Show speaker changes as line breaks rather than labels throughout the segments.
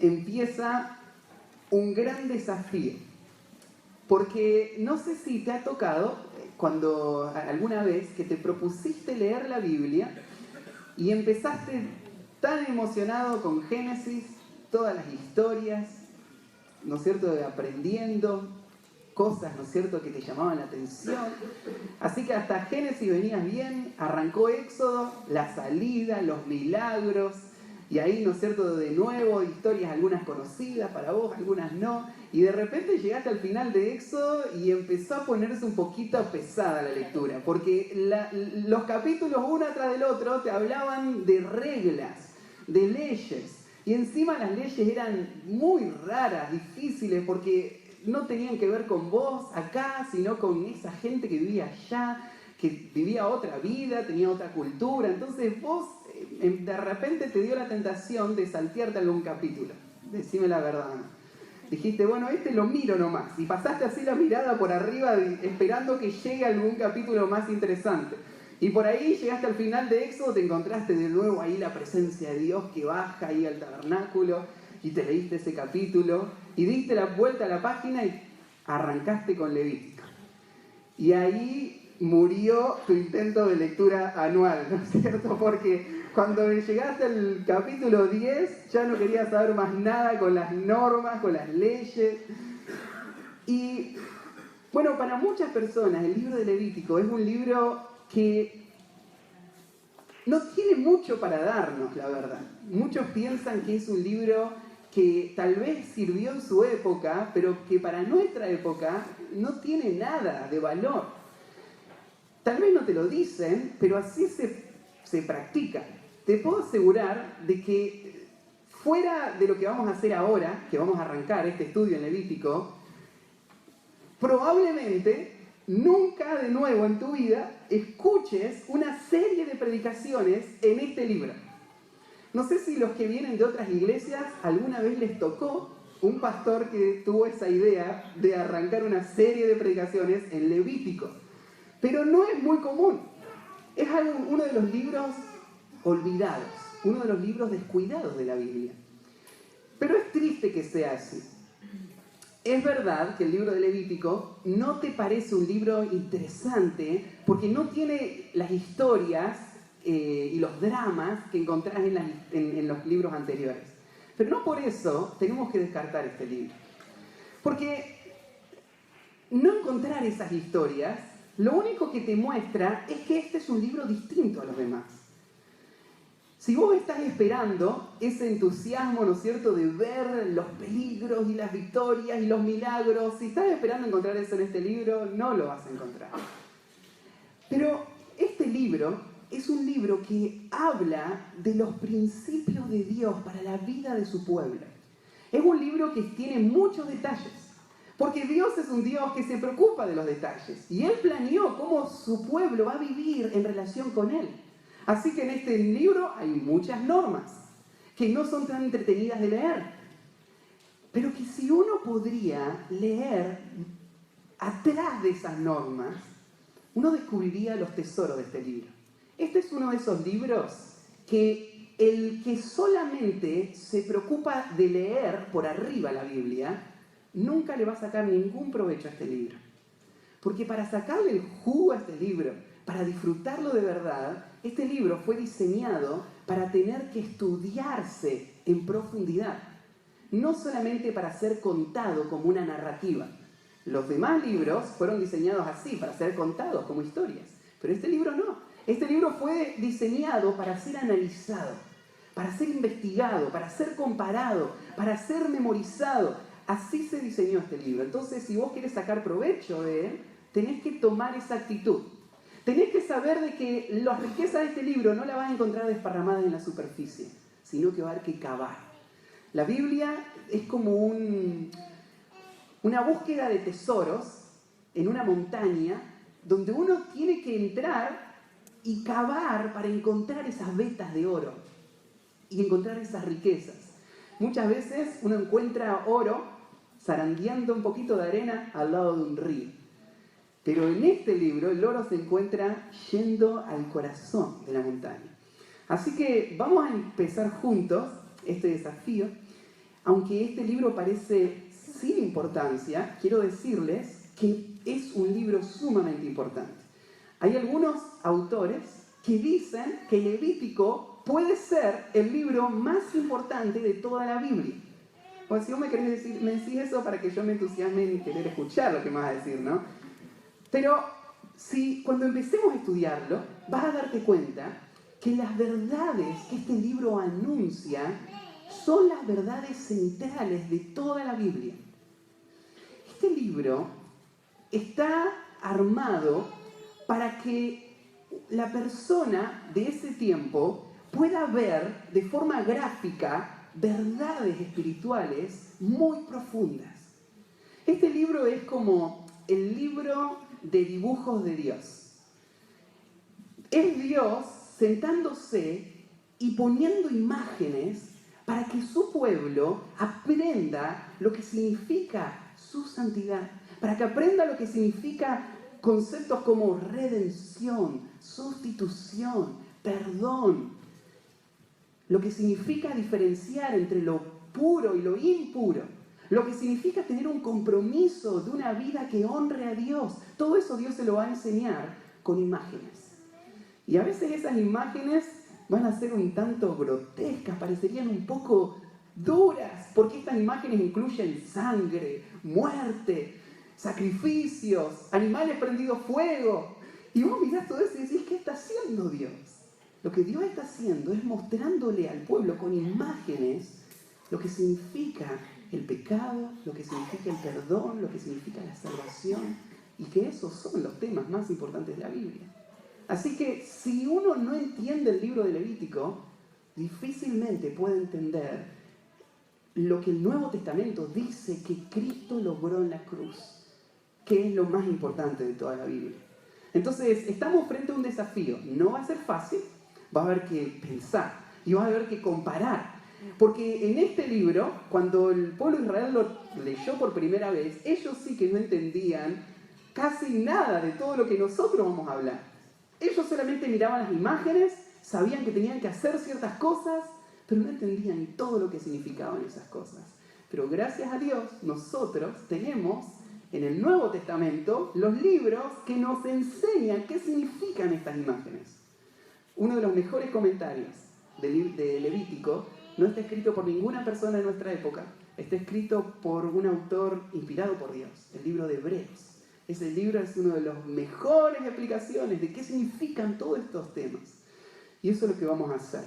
empieza un gran desafío. Porque no sé si te ha tocado cuando alguna vez que te propusiste leer la Biblia y empezaste tan emocionado con Génesis, todas las historias, ¿no es cierto?, aprendiendo cosas, ¿no es cierto?, que te llamaban la atención. Así que hasta Génesis venías bien, arrancó Éxodo, la salida, los milagros, y ahí, ¿no es cierto?, de nuevo, historias algunas conocidas para vos, algunas no, y de repente llegaste al final de Éxodo y empezó a ponerse un poquito pesada la lectura, porque los capítulos uno tras del otro te hablaban de reglas, de leyes, y encima las leyes eran muy raras, difíciles, porque no tenían que ver con vos acá, sino con esa gente que vivía allá, que vivía otra vida, tenía otra cultura. Entonces vos de repente te dio la tentación de saltearte algún capítulo. Decime la verdad. Dijiste, bueno, este lo miro nomás. Y pasaste así la mirada por arriba esperando que llegue algún capítulo más interesante. Y por ahí llegaste al final de Éxodo, te encontraste de nuevo ahí la presencia de Dios que baja ahí al tabernáculo, y te leíste ese capítulo, y diste la vuelta a la página y arrancaste con Levítico. Y ahí murió tu intento de lectura anual, ¿no es cierto? Porque cuando llegaste al capítulo 10, ya no querías saber más nada con las normas, con las leyes. Y bueno, para muchas personas el libro de Levítico es un libro que no tiene mucho para darnos, la verdad. Muchos piensan que es un libro que tal vez sirvió en su época, pero que para nuestra época no tiene nada de valor. Tal vez no te lo dicen, pero así se practica. Te puedo asegurar de que fuera de lo que vamos a hacer ahora, que vamos a arrancar este estudio en Levítico, probablemente nunca de nuevo en tu vida escuches una serie de predicaciones en este libro. No sé si los que vienen de otras iglesias alguna vez les tocó un pastor que tuvo esa idea de arrancar una serie de predicaciones en Levítico. Pero no es muy común. Es uno de los libros olvidados, uno de los libros descuidados de la Biblia. Pero es triste que sea así. Es verdad que el libro de Levítico no te parece un libro interesante porque no tiene las historias y los dramas que encontrás en los libros anteriores. Pero no por eso tenemos que descartar este libro. Porque no encontrar esas historias, lo único que te muestra es que este es un libro distinto a los demás. Si vos estás esperando ese entusiasmo, ¿no es cierto?, de ver los peligros y las victorias y los milagros, si estás esperando encontrar eso en este libro, no lo vas a encontrar. Pero este libro es un libro que habla de los principios de Dios para la vida de su pueblo. Es un libro que tiene muchos detalles, porque Dios es un Dios que se preocupa de los detalles, y Él planeó cómo su pueblo va a vivir en relación con Él. Así que en este libro hay muchas normas que no son tan entretenidas de leer, pero que si uno podría leer atrás de esas normas, uno descubriría los tesoros de este libro. Este es uno de esos libros que el que solamente se preocupa de leer por arriba la Biblia, nunca le va a sacar ningún provecho a este libro. Porque para sacarle el jugo a este libro, para disfrutarlo de verdad, este libro fue diseñado para tener que estudiarse en profundidad. No solamente para ser contado como una narrativa. Los demás libros fueron diseñados así, para ser contados como historias. Pero este libro no. Este libro fue diseñado para ser analizado, para ser investigado, para ser comparado, para ser memorizado. Así se diseñó este libro. Entonces, si vos querés sacar provecho de él, tenés que tomar esa actitud. Tenés que saber de que las riquezas de este libro no la vas a encontrar desparramadas en la superficie, sino que va a haber que cavar. La Biblia es como una búsqueda de tesoros en una montaña donde uno tiene que entrar y cavar para encontrar esas vetas de oro y encontrar esas riquezas. Muchas veces uno encuentra oro zarandeando un poquito de arena al lado de un río. Pero en este libro el oro se encuentra yendo al corazón de la montaña. Así que vamos a empezar juntos este desafío aunque este libro parece sin importancia, quiero decirles que es un libro sumamente importante. Hay algunos autores que dicen que Levítico puede ser el libro más importante de toda la Biblia. O si vos me decís eso para que yo me entusiasme en querer escuchar lo que me vas a decir, ¿no? Pero si cuando empecemos a estudiarlo, vas a darte cuenta que las verdades que este libro anuncia son las verdades centrales de toda la Biblia. Este libro está armado para que la persona de ese tiempo pueda ver de forma gráfica verdades espirituales muy profundas. Este libro es como el libro de dibujos de Dios. Es Dios sentándose y poniendo imágenes para que su pueblo aprenda lo que significa su santidad, para que aprenda lo que significa conceptos como redención, sustitución, perdón, lo que significa diferenciar entre lo puro y lo impuro, lo que significa tener un compromiso de una vida que honre a Dios. Todo eso Dios se lo va a enseñar con imágenes. Y a veces esas imágenes van a ser un tanto grotescas, parecerían un poco duras, porque estas imágenes incluyen sangre, muerte, sacrificios, animales prendidos fuego. Y vos mirás todo eso y decís, ¿qué está haciendo Dios? Lo que Dios está haciendo es mostrándole al pueblo con imágenes lo que significa el pecado, lo que significa el perdón, lo que significa la salvación, y que esos son los temas más importantes de la Biblia. Así que si uno no entiende el libro de Levítico, difícilmente puede entender lo que el Nuevo Testamento dice que Cristo logró en la cruz, que es lo más importante de toda la Biblia. Entonces, estamos frente a un desafío. No va a ser fácil, va a haber que pensar y va a haber que comparar. Porque en este libro, cuando el pueblo de Israel lo leyó por primera vez, ellos sí que no entendían casi nada de todo lo que nosotros vamos a hablar. Ellos solamente miraban las imágenes, sabían que tenían que hacer ciertas cosas, pero no entendían todo lo que significaban esas cosas. Pero gracias a Dios, nosotros tenemos en el Nuevo Testamento los libros que nos enseñan qué significan estas imágenes. Uno de los mejores comentarios de Levítico no está escrito por ninguna persona de nuestra época, está escrito por un autor inspirado por Dios, el libro de Hebreos. Ese libro es una de las mejores explicaciones de qué significan todos estos temas. Y eso es lo que vamos a hacer.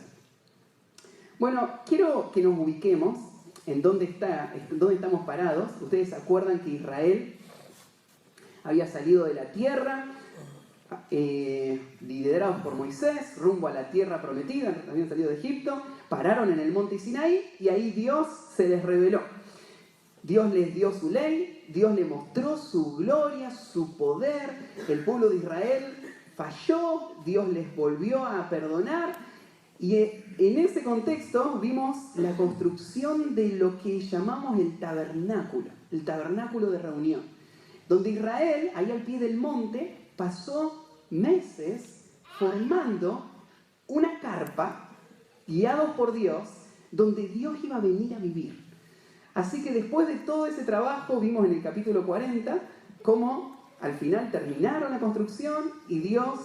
Bueno, quiero que nos ubiquemos en dónde estamos parados. Ustedes se acuerdan que Israel había salido de la tierra, liderados por Moisés, rumbo a la tierra prometida, habían salido de Egipto, pararon en el monte Sinaí y ahí Dios se les reveló. Dios les dio su ley, Dios les mostró su gloria, su poder. El pueblo de Israel falló, Dios les volvió a perdonar. Y en ese contexto vimos la construcción de lo que llamamos el tabernáculo de reunión, donde Israel, ahí al pie del monte, pasó meses formando una carpa, guiados por Dios, donde Dios iba a venir a vivir. Así que después de todo ese trabajo, vimos en el capítulo 40 cómo al final terminaron la construcción y Dios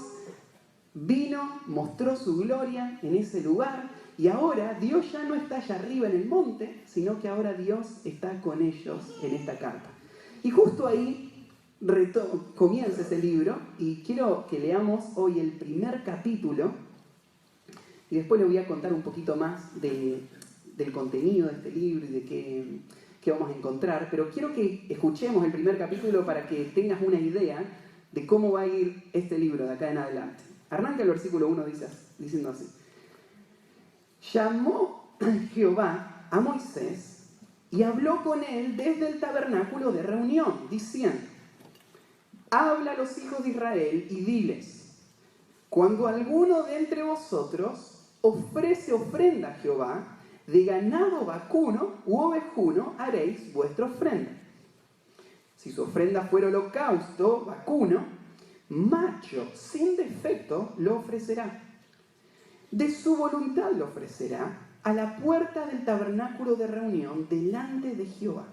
vino, mostró su gloria en ese lugar, y ahora Dios ya no está allá arriba en el monte, sino que ahora Dios está con ellos en esta carpa. Y justo ahí comienza ese libro, y quiero que leamos hoy el primer capítulo, y después les voy a contar un poquito más del contenido de este libro y de qué vamos a encontrar, pero quiero que escuchemos el primer capítulo para que tengas una idea de cómo va a ir este libro de acá en adelante. Arranca el versículo 1 diciendo así: llamó Jehová a Moisés y habló con él desde el tabernáculo de reunión, diciendo: habla a los hijos de Israel y diles: cuando alguno de entre vosotros ofrece ofrenda a Jehová, de ganado vacuno u ovejuno haréis vuestra ofrenda. Si su ofrenda fuera holocausto, vacuno, macho, sin defecto, lo ofrecerá. De su voluntad lo ofrecerá, a la puerta del tabernáculo de reunión delante de Jehová.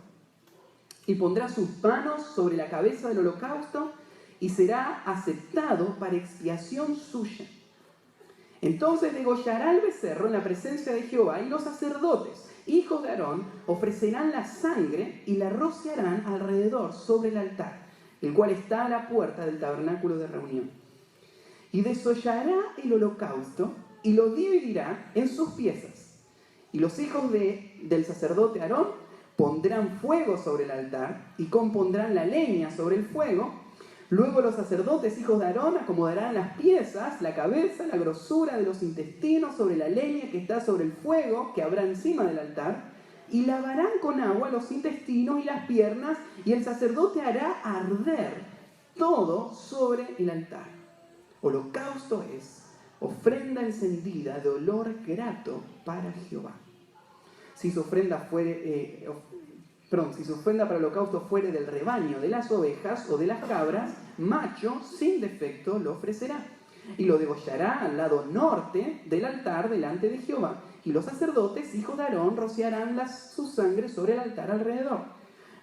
Y pondrá sus manos sobre la cabeza del holocausto y será aceptado para expiación suya. Entonces degollará el becerro en la presencia de Jehová y los sacerdotes, hijos de Aarón, ofrecerán la sangre y la rociarán alrededor sobre el altar, el cual está a la puerta del tabernáculo de reunión. Y desollará el holocausto y lo dividirá en sus piezas. Y los hijos del sacerdote Aarón pondrán fuego sobre el altar y compondrán la leña sobre el fuego. Luego los sacerdotes, hijos de Aarón, acomodarán las piezas, la cabeza, la grosura de los intestinos sobre la leña que está sobre el fuego que habrá encima del altar, y lavarán con agua los intestinos y las piernas, y el sacerdote hará arder todo sobre el altar. Holocausto es ofrenda encendida de olor grato para Jehová. Si su ofrenda para el holocausto fuere del rebaño, de las ovejas o de las cabras, macho, sin defecto, lo ofrecerá. Y lo degollará al lado norte del altar delante de Jehová. Y los sacerdotes, hijos de Aarón, rociarán su sangre sobre el altar alrededor.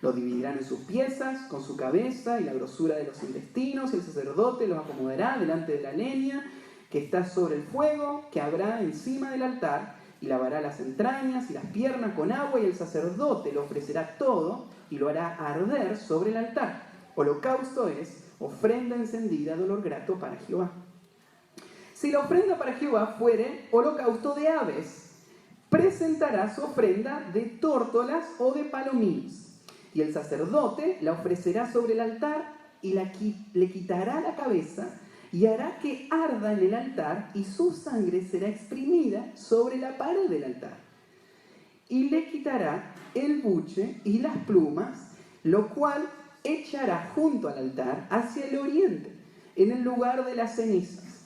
Lo dividirán en sus piezas, con su cabeza y la grosura de los intestinos, y el sacerdote los acomodará delante de la leña que está sobre el fuego que habrá encima del altar, y lavará las entrañas y las piernas con agua, y el sacerdote lo ofrecerá todo y lo hará arder sobre el altar. Holocausto es ofrenda encendida de olor grato para Jehová. Si la ofrenda para Jehová fuere holocausto de aves, presentará su ofrenda de tórtolas o de palominos. Y el sacerdote la ofrecerá sobre el altar y le quitará la cabeza y hará que arda en el altar, y su sangre será exprimida sobre la pared del altar. Y le quitará el buche y las plumas, lo cual echará junto al altar hacia el oriente, en el lugar de las cenizas.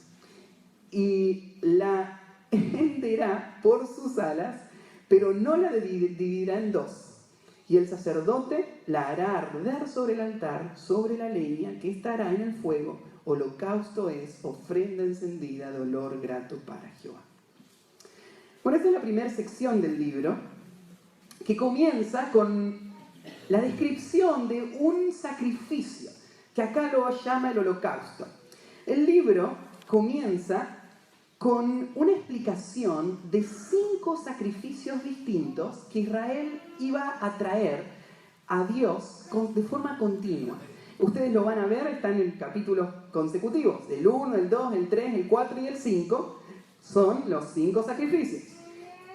Y la henderá por sus alas, pero no la dividirá en dos. Y el sacerdote la hará arder sobre el altar, sobre la leña que estará en el fuego. Holocausto es ofrenda encendida de olor grato para Jehová. Bueno, esta es la primera sección del libro, que comienza con la descripción de un sacrificio, que acá lo llama el holocausto. El libro comienza con una explicación de 5 sacrificios distintos que Israel iba a traer a Dios de forma continua. Ustedes lo van a ver, están en capítulos consecutivos. El 1, el 2, el 3, el 4 y el 5 son los 5 sacrificios.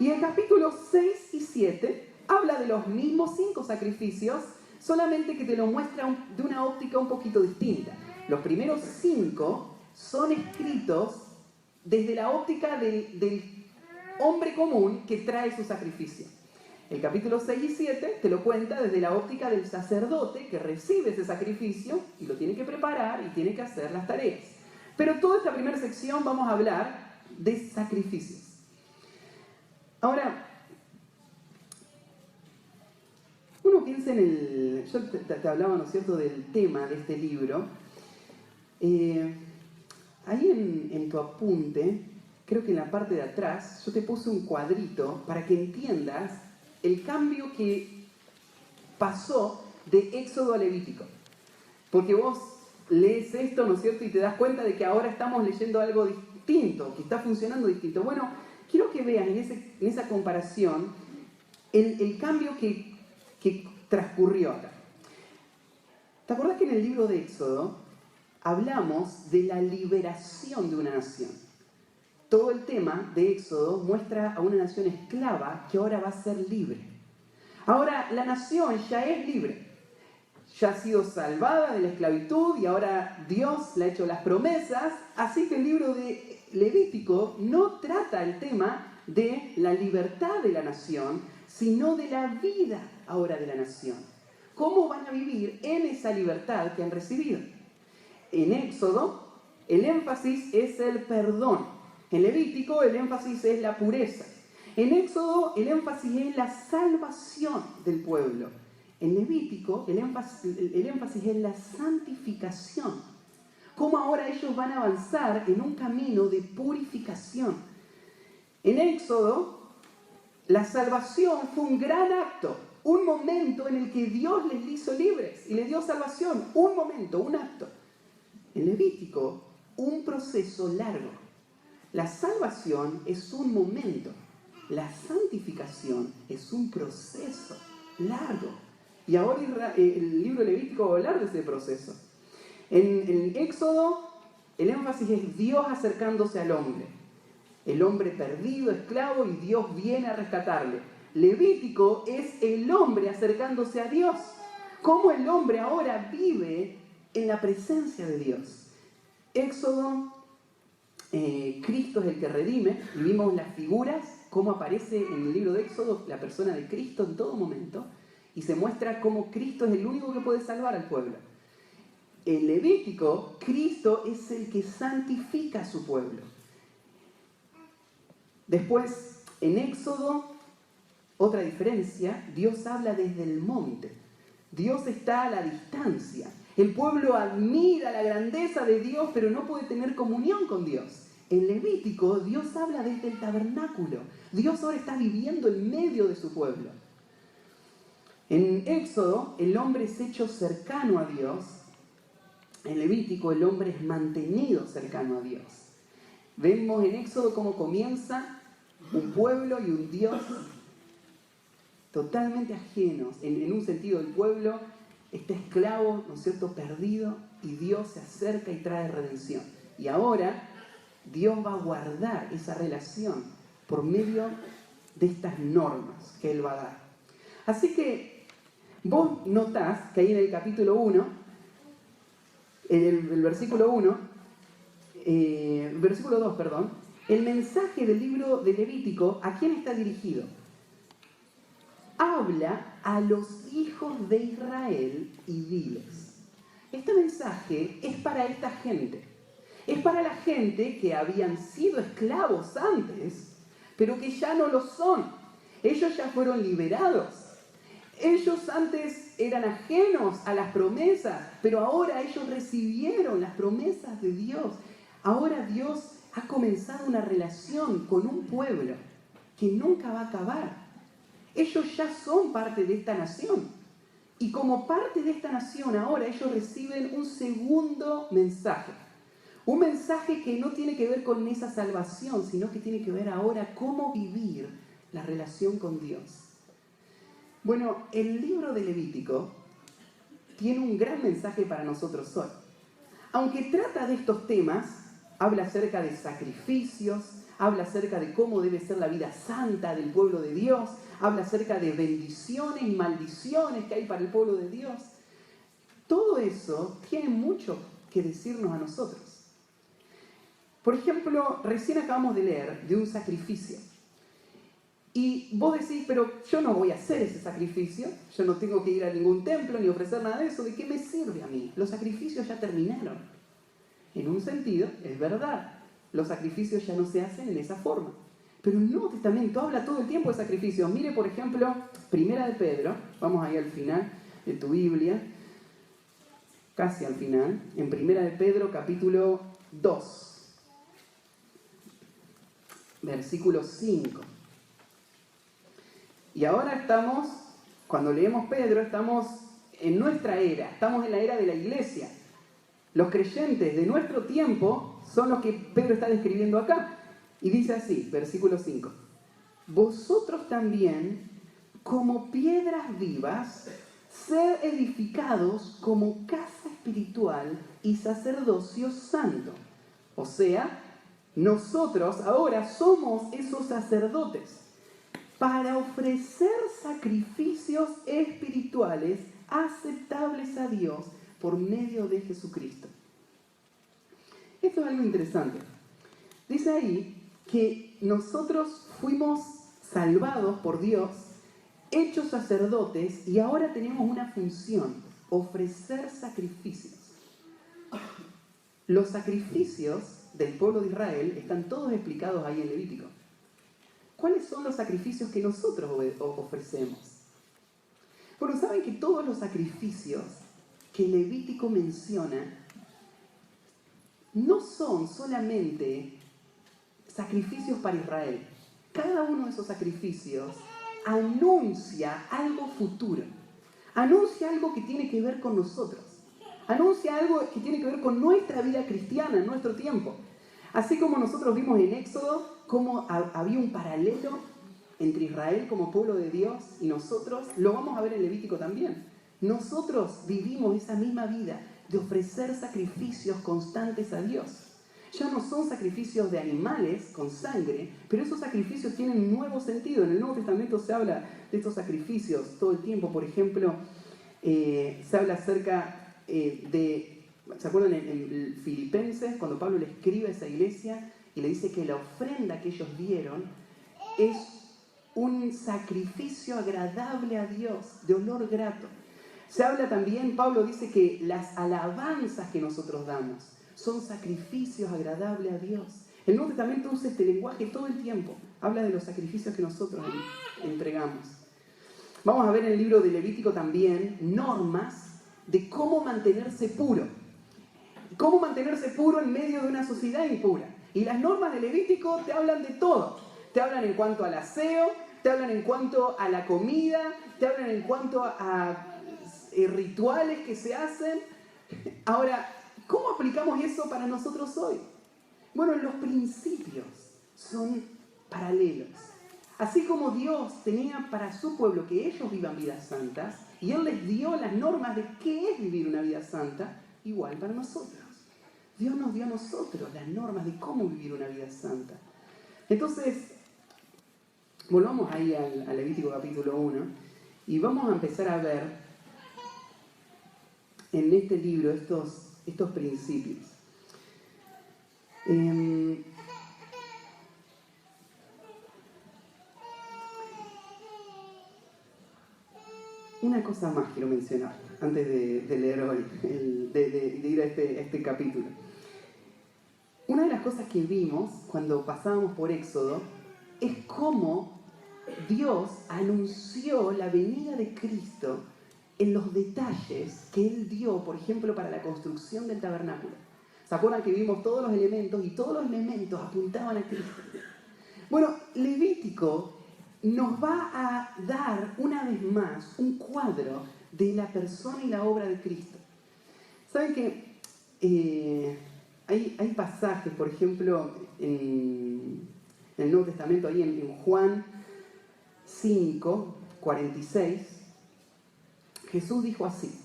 Y el capítulo 6 y 7 habla de los mismos 5 sacrificios, solamente que te lo muestra de una óptica un poquito distinta. Los primeros 5 son escritos desde la óptica del hombre común que trae su sacrificio. El capítulo 6 y 7 te lo cuenta desde la óptica del sacerdote que recibe ese sacrificio y lo tiene que preparar y tiene que hacer las tareas. Pero toda esta primera sección vamos a hablar de sacrificios. Ahora, uno piensa en yo te hablaba, ¿no es cierto?, del tema de este libro. Ahí en tu apunte, creo que en la parte de atrás, yo te puse un cuadrito para que entiendas el cambio que pasó de Éxodo a Levítico. Porque vos lees esto, ¿no es cierto?, y te das cuenta de que ahora estamos leyendo algo distinto, que está funcionando distinto. Bueno, quiero que veas en esa comparación el cambio que transcurrió acá. ¿Te acordás que en el libro de Éxodo hablamos de la liberación de una nación? Todo el tema de Éxodo muestra a una nación esclava que ahora va a ser libre. Ahora la nación ya es libre, ya ha sido salvada de la esclavitud y ahora Dios le ha hecho las promesas, así que el libro de Levítico no trata el tema de la libertad de la nación, sino de la vida ahora de la nación. ¿Cómo van a vivir en esa libertad que han recibido? En Éxodo el énfasis es el perdón. En Levítico el énfasis es la pureza. En Éxodo el énfasis es la salvación del pueblo. En Levítico el énfasis es la santificación. Cómo ahora ellos van a avanzar en un camino de purificación. En Éxodo La salvación fue un gran acto, un momento en el que Dios les hizo libres y les dio salvación, un momento, un acto. En Levítico, un proceso largo. La salvación es un momento, la santificación es un proceso largo. Y ahora el libro de Levítico va a hablar de ese proceso. En Éxodo, el énfasis es Dios acercándose al hombre. El hombre perdido, esclavo, y Dios viene a rescatarle. Levítico es el hombre acercándose a Dios. Cómo el hombre ahora vive en la presencia de Dios. Éxodo, Cristo es el que redime, y vimos las figuras, cómo aparece en el libro de Éxodo la persona de Cristo en todo momento, y se muestra cómo Cristo es el único que puede salvar al pueblo. En Levítico, Cristo es el que santifica a su pueblo. Después, en Éxodo, otra diferencia, Dios habla desde el monte. Dios está a la distancia. El pueblo admira la grandeza de Dios, pero no puede tener comunión con Dios. En Levítico, Dios habla desde el tabernáculo. Dios ahora está viviendo en medio de su pueblo. En Éxodo, el hombre es hecho cercano a Dios. En Levítico, el hombre es mantenido cercano a Dios. Vemos en Éxodo cómo comienza un pueblo y un Dios totalmente ajenos. En un sentido, el pueblo está esclavo, ¿no es cierto?, perdido, y Dios se acerca y trae redención. Y ahora Dios va a guardar esa relación por medio de estas normas que Él va a dar. Así que vos notás que ahí en el capítulo 1, en el versículo 1, versículo 2, perdón, el mensaje del libro de Levítico, ¿a quién está dirigido? Habla a los hijos de Israel y diles. Este mensaje es para esta gente. Es para la gente que habían sido esclavos antes, pero que ya no lo son. Ellos ya fueron liberados. Ellos antes eran ajenos a las promesas, pero ahora ellos recibieron las promesas de Dios. Ahora Dios ha comenzado una relación con un pueblo que nunca va a acabar. Ellos ya son parte de esta nación. Y como parte de esta nación, ahora ellos reciben un segundo mensaje. Un mensaje que no tiene que ver con esa salvación, sino que tiene que ver ahora cómo vivir la relación con Dios. Bueno, el libro de Levítico tiene un gran mensaje para nosotros hoy. Aunque trata de estos temas, habla acerca de sacrificios, habla acerca de cómo debe ser la vida santa del pueblo de Dios, habla acerca de bendiciones y maldiciones que hay para el pueblo de Dios. Todo eso tiene mucho que decirnos a nosotros. Por ejemplo, recién acabamos de leer de un sacrificio. Y vos decís, pero yo no voy a hacer ese sacrificio, yo no tengo que ir a ningún templo ni ofrecer nada de eso, ¿de qué me sirve a mí? Los sacrificios ya terminaron. En un sentido, es verdad, los sacrificios ya no se hacen en esa forma. Pero el Nuevo Testamento habla todo el tiempo de sacrificios. Mire, por ejemplo, Primera de Pedro, vamos ahí al final de tu Biblia, casi al final, en Primera de Pedro, capítulo 2, versículo 5. Y ahora estamos, cuando leemos Pedro, estamos en nuestra era, estamos en la era de la iglesia. Los creyentes de nuestro tiempo son los que Pedro está describiendo acá. Y dice así, versículo 5. Vosotros también, como piedras vivas, sed edificados como casa espiritual y sacerdocio santo. O sea, nosotros ahora somos esos sacerdotes para ofrecer sacrificios espirituales aceptables a Dios por medio de Jesucristo. Esto es algo interesante. Dice ahí que nosotros fuimos salvados por Dios, hechos sacerdotes, y ahora tenemos una función: ofrecer sacrificios. Los sacrificios del pueblo de Israel están todos explicados ahí en Levítico. ¿Cuáles son los sacrificios que nosotros ofrecemos? Bueno, saben que todos los sacrificios que Levítico menciona no son solamente sacrificios para Israel. cada uno de esos sacrificios anuncia algo futuro. Anuncia algo que tiene que ver con nosotros. Anuncia algo que tiene que ver con nuestra vida cristiana en nuestro tiempo. Así como nosotros vimos en Éxodo cómo había un paralelo entre Israel como pueblo de Dios y nosotros, lo vamos a ver en Levítico también. Nosotros vivimos esa misma vida de ofrecer sacrificios constantes a Dios. Ya no son sacrificios de animales con sangre, pero esos sacrificios tienen un nuevo sentido. En el Nuevo Testamento se habla de estos sacrificios todo el tiempo. Por ejemplo, se habla acerca ¿se acuerdan en Filipenses, cuando Pablo le escribe a esa iglesia y le dice que la ofrenda que ellos dieron es un sacrificio agradable a Dios, de olor grato? Se habla también, Pablo dice que las alabanzas que nosotros damos son sacrificios agradables a Dios. El Nuevo Testamento usa este lenguaje todo el tiempo. Habla de los sacrificios que nosotros entregamos. Vamos a ver en el libro de Levítico también normas de cómo mantenerse puro. Cómo mantenerse puro en medio de una sociedad impura. Y las normas de Levítico te hablan de todo. Te hablan en cuanto al aseo, te hablan en cuanto a la comida, te hablan en cuanto a rituales que se hacen. Ahora, ¿cómo aplicamos eso para nosotros hoy? Bueno, los principios son paralelos. Así como Dios tenía para su pueblo que ellos vivan vidas santas, y Él les dio las normas de qué es vivir una vida santa, igual para nosotros. Dios nos dio a nosotros las normas de cómo vivir una vida santa. Entonces, volvamos ahí al Levítico capítulo 1, y vamos a empezar a ver en este libro estos principios. Una cosa más quiero mencionar antes de leer hoy, de ir a este capítulo. Una de las cosas que vimos cuando pasábamos por Éxodo es cómo Dios anunció la venida de Cristo en los detalles que Él dio, por ejemplo, para la construcción del tabernáculo. ¿Se acuerdan que vimos todos los elementos y todos los elementos apuntaban a Cristo? Bueno, Levítico nos va a dar una vez más un cuadro de la persona y la obra de Cristo. ¿Saben que hay pasajes, por ejemplo, en el Nuevo Testamento, ahí en Juan 5, 46, Jesús dijo así.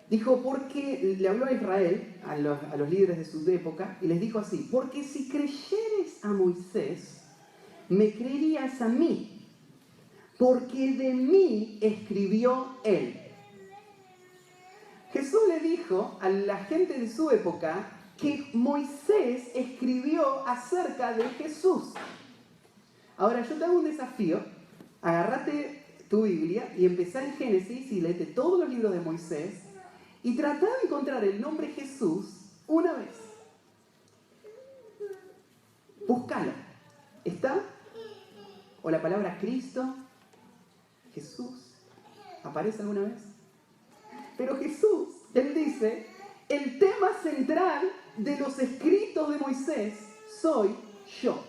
Dijo, porque le habló a Israel, a los líderes de su época, y les dijo así: porque si creyeres a Moisés, me creerías a mí, porque de mí escribió él. Jesús le dijo a la gente de su época que Moisés escribió acerca de Jesús. Ahora yo te hago un desafío: agárrate tu Biblia y empezá en Génesis y léete todos los libros de Moisés y tratá de encontrar el nombre Jesús una vez. Búscalo. ¿Está? ¿O la palabra Cristo? ¿Jesús? ¿Aparece alguna vez? Pero Jesús, Él dice, el tema central de los escritos de Moisés soy yo.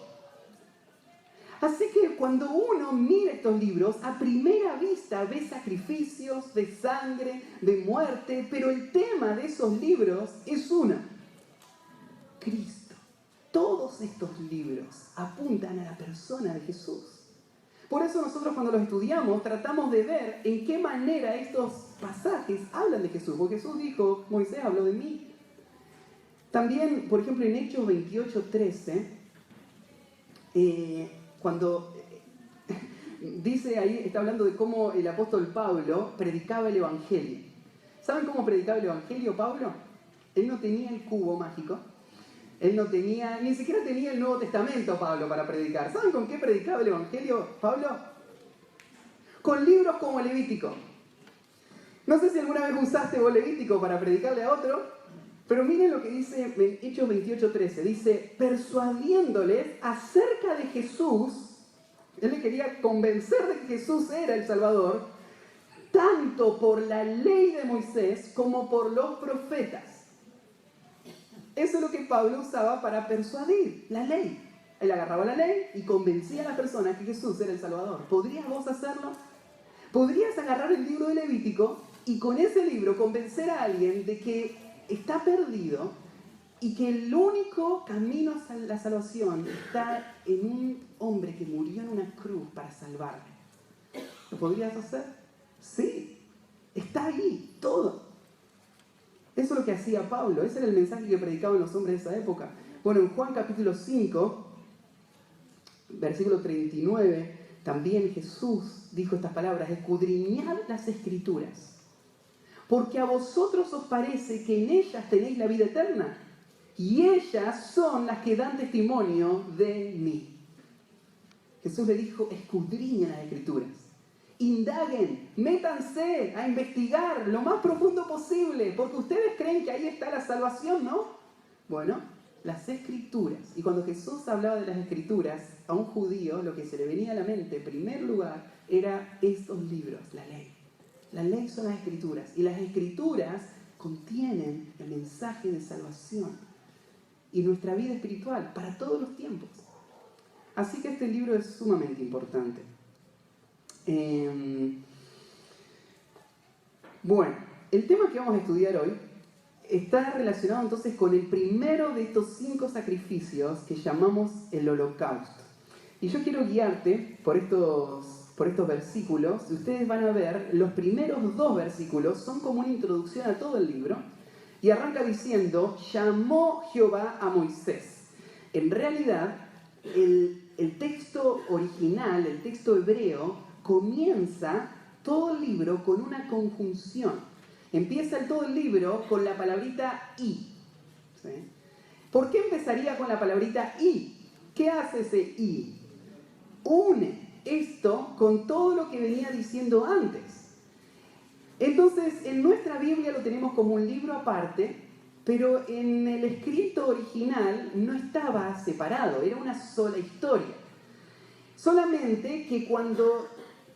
Así que cuando uno mira estos libros, a primera vista ve sacrificios de sangre, de muerte, pero el tema de esos libros es uno: Cristo. Todos estos libros apuntan a la persona de Jesús. Por eso nosotros cuando los estudiamos tratamos de ver en qué manera estos pasajes hablan de Jesús. Porque Jesús dijo, Moisés habló de mí. También, por ejemplo, en Hechos 28:13, cuando dice ahí, está hablando de cómo el apóstol Pablo predicaba el Evangelio. ¿Saben cómo predicaba el Evangelio Pablo? Él no tenía el cubo mágico. Él no tenía, ni siquiera tenía el Nuevo Testamento Pablo para predicar. ¿Saben con qué predicaba el Evangelio Pablo? Con libros como Levítico. No sé si alguna vez usaste vos Levítico para predicarle a otro, pero miren lo que dice en Hechos 28:13. Dice, persuadiéndoles acerca de Jesús. Él le quería convencer de que Jesús era el Salvador, tanto por la ley de Moisés como por los profetas. Eso es lo que Pablo usaba para persuadir, la ley. él agarraba la ley y convencía a las personas que Jesús era el Salvador. ¿Podrías vos hacerlo? ¿Podrías agarrar el libro de Levítico y con ese libro convencer a alguien de que está perdido y que el único camino a la salvación está en un hombre que murió en una cruz para salvarle? ¿Lo podrías hacer? Sí, está ahí, todo. Eso es lo que hacía Pablo, ese era el mensaje que predicaban los hombres de esa época. Bueno, en Juan capítulo 5, versículo 39, también Jesús dijo estas palabras: escudriñad las Escrituras, porque a vosotros os parece que en ellas tenéis la vida eterna, y ellas son las que dan testimonio de mí. Jesús le dijo: escudriñen las Escrituras, indaguen, métanse a investigar lo más profundo posible, porque ustedes creen que ahí está la salvación, ¿no? Bueno, las Escrituras. Y cuando Jesús hablaba de las Escrituras, a un judío lo que se le venía a la mente, en primer lugar, era estos libros, la ley. La ley son las Escrituras, y las Escrituras contienen el mensaje de salvación y nuestra vida espiritual para todos los tiempos. Así que este libro es sumamente importante. Bueno, el tema que vamos a estudiar hoy está relacionado entonces con el primero de estos 5 sacrificios que llamamos el holocausto. Y yo quiero guiarte por estos versículos, y ustedes van a ver, los primeros 2 versículos son como una introducción a todo el libro, y arranca diciendo: llamó Jehová a Moisés. En realidad, el texto original, el texto hebreo, comienza todo el libro con una conjunción. Empieza todo el libro con la palabrita y. ¿Sí? ¿Por qué empezaría con la palabrita y? ¿Qué hace ese y? Une esto con todo lo que venía diciendo antes. Entonces, en nuestra Biblia lo tenemos como un libro aparte, pero en el escrito original no estaba separado, era una sola historia. Solamente que cuando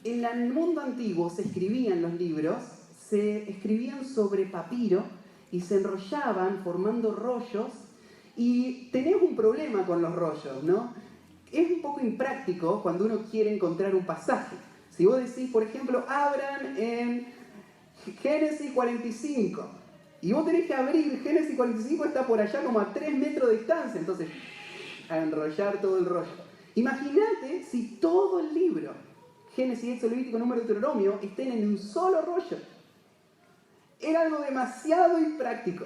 en el mundo antiguo se escribían los libros, se escribían sobre papiro y se enrollaban formando rollos, y tenés un problema con los rollos, ¿no? Es un poco impráctico cuando uno quiere encontrar un pasaje. Si vos decís, por ejemplo, abran en Génesis 45, y vos tenés que abrir, Génesis 45 está por allá como a 3 metros de distancia, entonces a enrollar todo el rollo. Imagínate si todo el libro, Génesis, Éxodo, Levítico, Número, Deuteronomio, estén en un solo rollo. Era algo demasiado impráctico.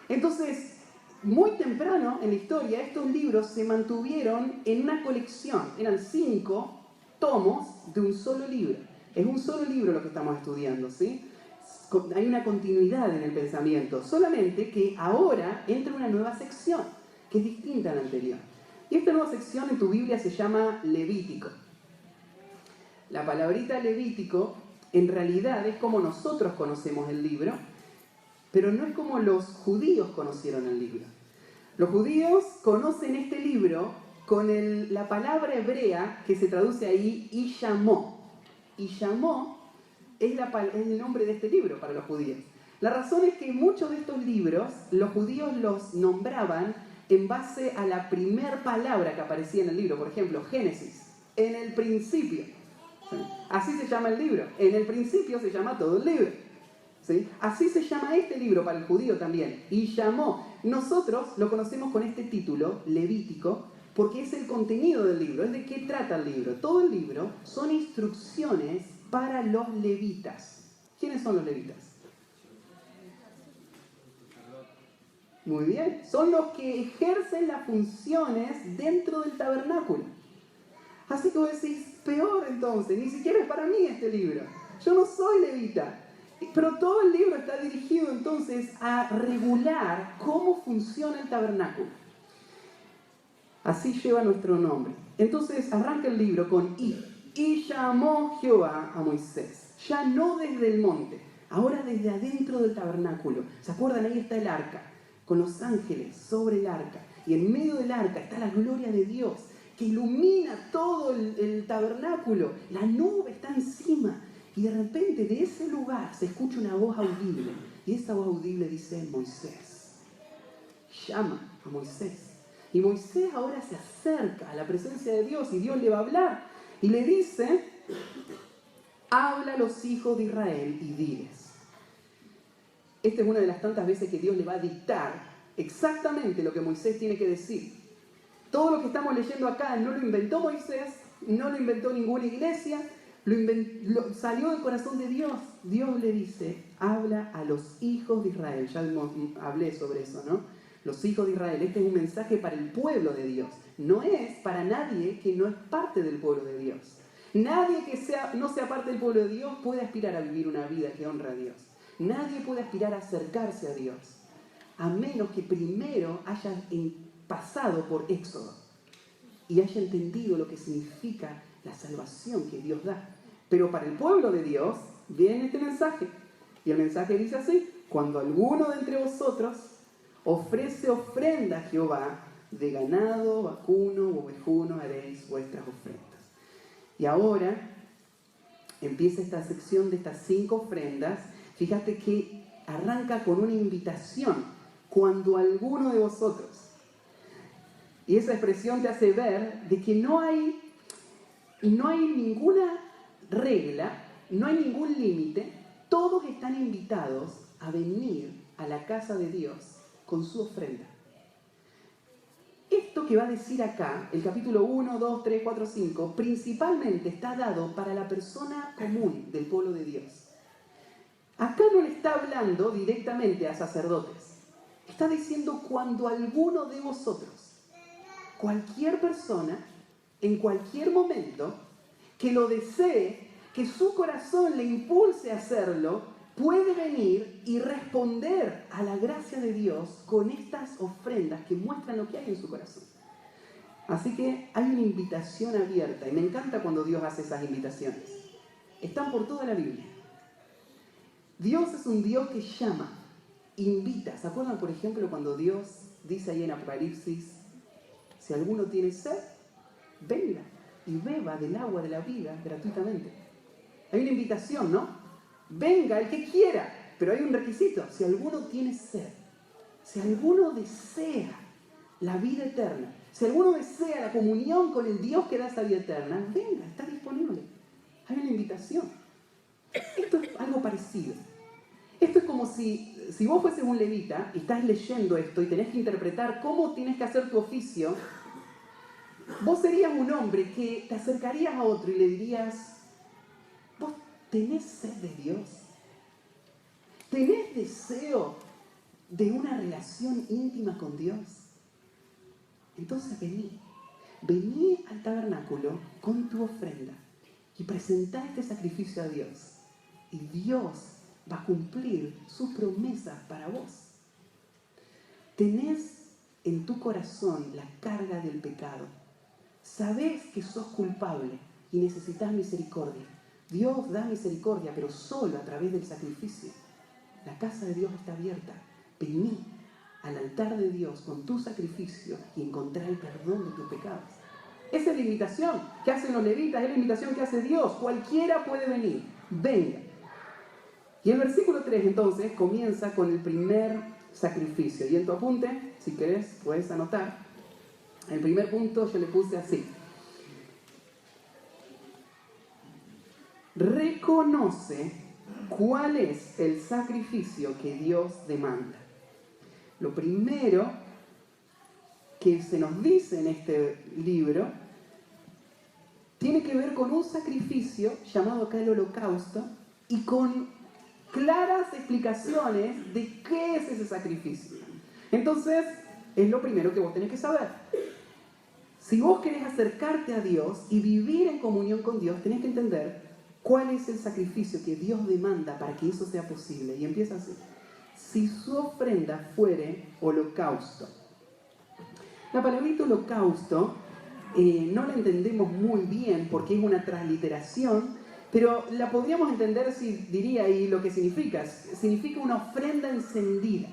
Entonces, muy temprano en la historia, estos libros se mantuvieron en una colección. Eran 5 tomos de un solo libro. Es un solo libro lo que estamos estudiando, ¿sí? Hay una continuidad en el pensamiento. Solamente que ahora entra una nueva sección, que es distinta a la anterior. Y esta nueva sección en tu Biblia se llama Levítico. La palabrita Levítico en realidad es como nosotros conocemos el libro, pero no es como los judíos conocieron el libro. Los judíos conocen este libro con la palabra hebrea que se traduce ahí, y llamó. Y llamó es el nombre de este libro para los judíos. La razón es que muchos de estos libros los judíos los nombraban en base a la primer palabra que aparecía en el libro. Por ejemplo, Génesis, en el principio. ¿Sí? Así se llama el libro. En el principio se llama todo el libro. ¿Sí? Así se llama este libro para el judío también. Y llamó. Nosotros lo conocemos con este título, Levítico, porque es el contenido del libro. Es de qué trata el libro. Todo el libro son instrucciones para los levitas. ¿Quiénes son los levitas? Muy bien. Son los que ejercen las funciones dentro del tabernáculo. Así que vos decís, peor entonces, ni siquiera es para mí este libro. Yo no soy levita. Pero todo el libro está dirigido entonces a regular cómo funciona el tabernáculo. Así lleva nuestro nombre. Entonces arranca el libro con y. Y llamó Jehová a Moisés. Ya no desde el monte, ahora desde adentro del tabernáculo. ¿Se acuerdan? Ahí está el arca, con los ángeles sobre el arca. Y en medio del arca está la gloria de Dios, que ilumina todo el tabernáculo. La nube está encima. Y de repente de ese lugar se escucha una voz audible. Y esa voz audible dice: Moisés. Llama a Moisés. Y Moisés ahora se acerca a la presencia de Dios y Dios le va a hablar. Y le dice, habla a los hijos de Israel y diles. Esta es una de las tantas veces que Dios le va a dictar exactamente lo que Moisés tiene que decir. Todo lo que estamos leyendo acá no lo inventó Moisés, no lo inventó ninguna iglesia, salió del corazón de Dios. Dios le dice, habla a los hijos de Israel. Ya hablé sobre eso, ¿no? Los hijos de Israel. Este es un mensaje para el pueblo de Dios. No es para nadie que no es parte del pueblo de Dios. Nadie que no sea parte del pueblo de Dios puede aspirar a vivir una vida que honra a Dios. Nadie puede aspirar a acercarse a Dios, a menos que primero haya pasado por Éxodo y haya entendido lo que significa la salvación que Dios da. Pero para el pueblo de Dios viene este mensaje. Y el mensaje dice así: cuando alguno de entre vosotros ofrece ofrenda a Jehová, de ganado, vacuno o ovejuno haréis vuestras ofrendas. Y ahora empieza esta sección de estas 5 ofrendas. Fíjate que arranca con una invitación. Cuando alguno de vosotros. Y esa expresión te hace ver de que no hay ninguna regla, no hay ningún límite. Todos están invitados a venir a la casa de Dios con su ofrenda. Esto que va a decir acá, el capítulo 1, 2, 3, 4, 5, principalmente está dado para la persona común del pueblo de Dios. Acá no le está hablando directamente a sacerdotes. Está diciendo cuando alguno de vosotros, cualquier persona, en cualquier momento, que lo desee, que su corazón le impulse a hacerlo, puede venir y responder a la gracia de Dios con estas ofrendas que muestran lo que hay en su corazón. Así que hay una invitación abierta, y me encanta cuando Dios hace esas invitaciones. Están por toda la Biblia. Dios es un Dios que llama, invita. ¿Se acuerdan, por ejemplo, cuando Dios dice ahí en Apocalipsis, si alguno tiene sed, venga y beba del agua de la vida gratuitamente? Hay una invitación, ¿no? Venga el que quiera, pero hay un requisito. Si alguno tiene sed, si alguno desea la vida eterna, si alguno desea la comunión con el Dios que da esa vida eterna, venga, está disponible. Hay una invitación. Esto es algo parecido. Esto es como si vos fueses un levita y estás leyendo esto y tenés que interpretar cómo tienes que hacer tu oficio. Vos serías un hombre que te acercarías a otro y le dirías, ¿vos tenés sed de Dios? ¿Tenés deseo de una relación íntima con Dios? Entonces vení al tabernáculo con tu ofrenda y presentá este sacrificio a Dios. Y Dios va a cumplir sus promesas para vos. Tenés en tu corazón la carga del pecado. Sabés que sos culpable y necesitas misericordia. Dios da misericordia, pero solo a través del sacrificio. La casa de Dios está abierta. Vení al altar de Dios con tu sacrificio y encontrar el perdón de tus pecados. Esa es la invitación que hacen los levitas, es la invitación que hace Dios. Cualquiera puede venir. Venga. Y el versículo 3 entonces comienza con el primer sacrificio. Y en tu apunte, si querés, puedes anotar. El primer punto yo le puse así. Reconoce cuál es el sacrificio que Dios demanda. Lo primero que se nos dice en este libro tiene que ver con un sacrificio llamado acá el holocausto y con claras explicaciones de qué es ese sacrificio. Entonces, es lo primero que vos tenés que saber. Si vos querés acercarte a Dios y vivir en comunión con Dios, tenés que entender cuál es el sacrificio que Dios demanda para que eso sea posible. Y empieza así. Si su ofrenda fuere holocausto. La palabrita holocausto no la entendemos muy bien porque es una transliteración, pero la podríamos entender si diría ahí lo que significa. Significa una ofrenda encendida.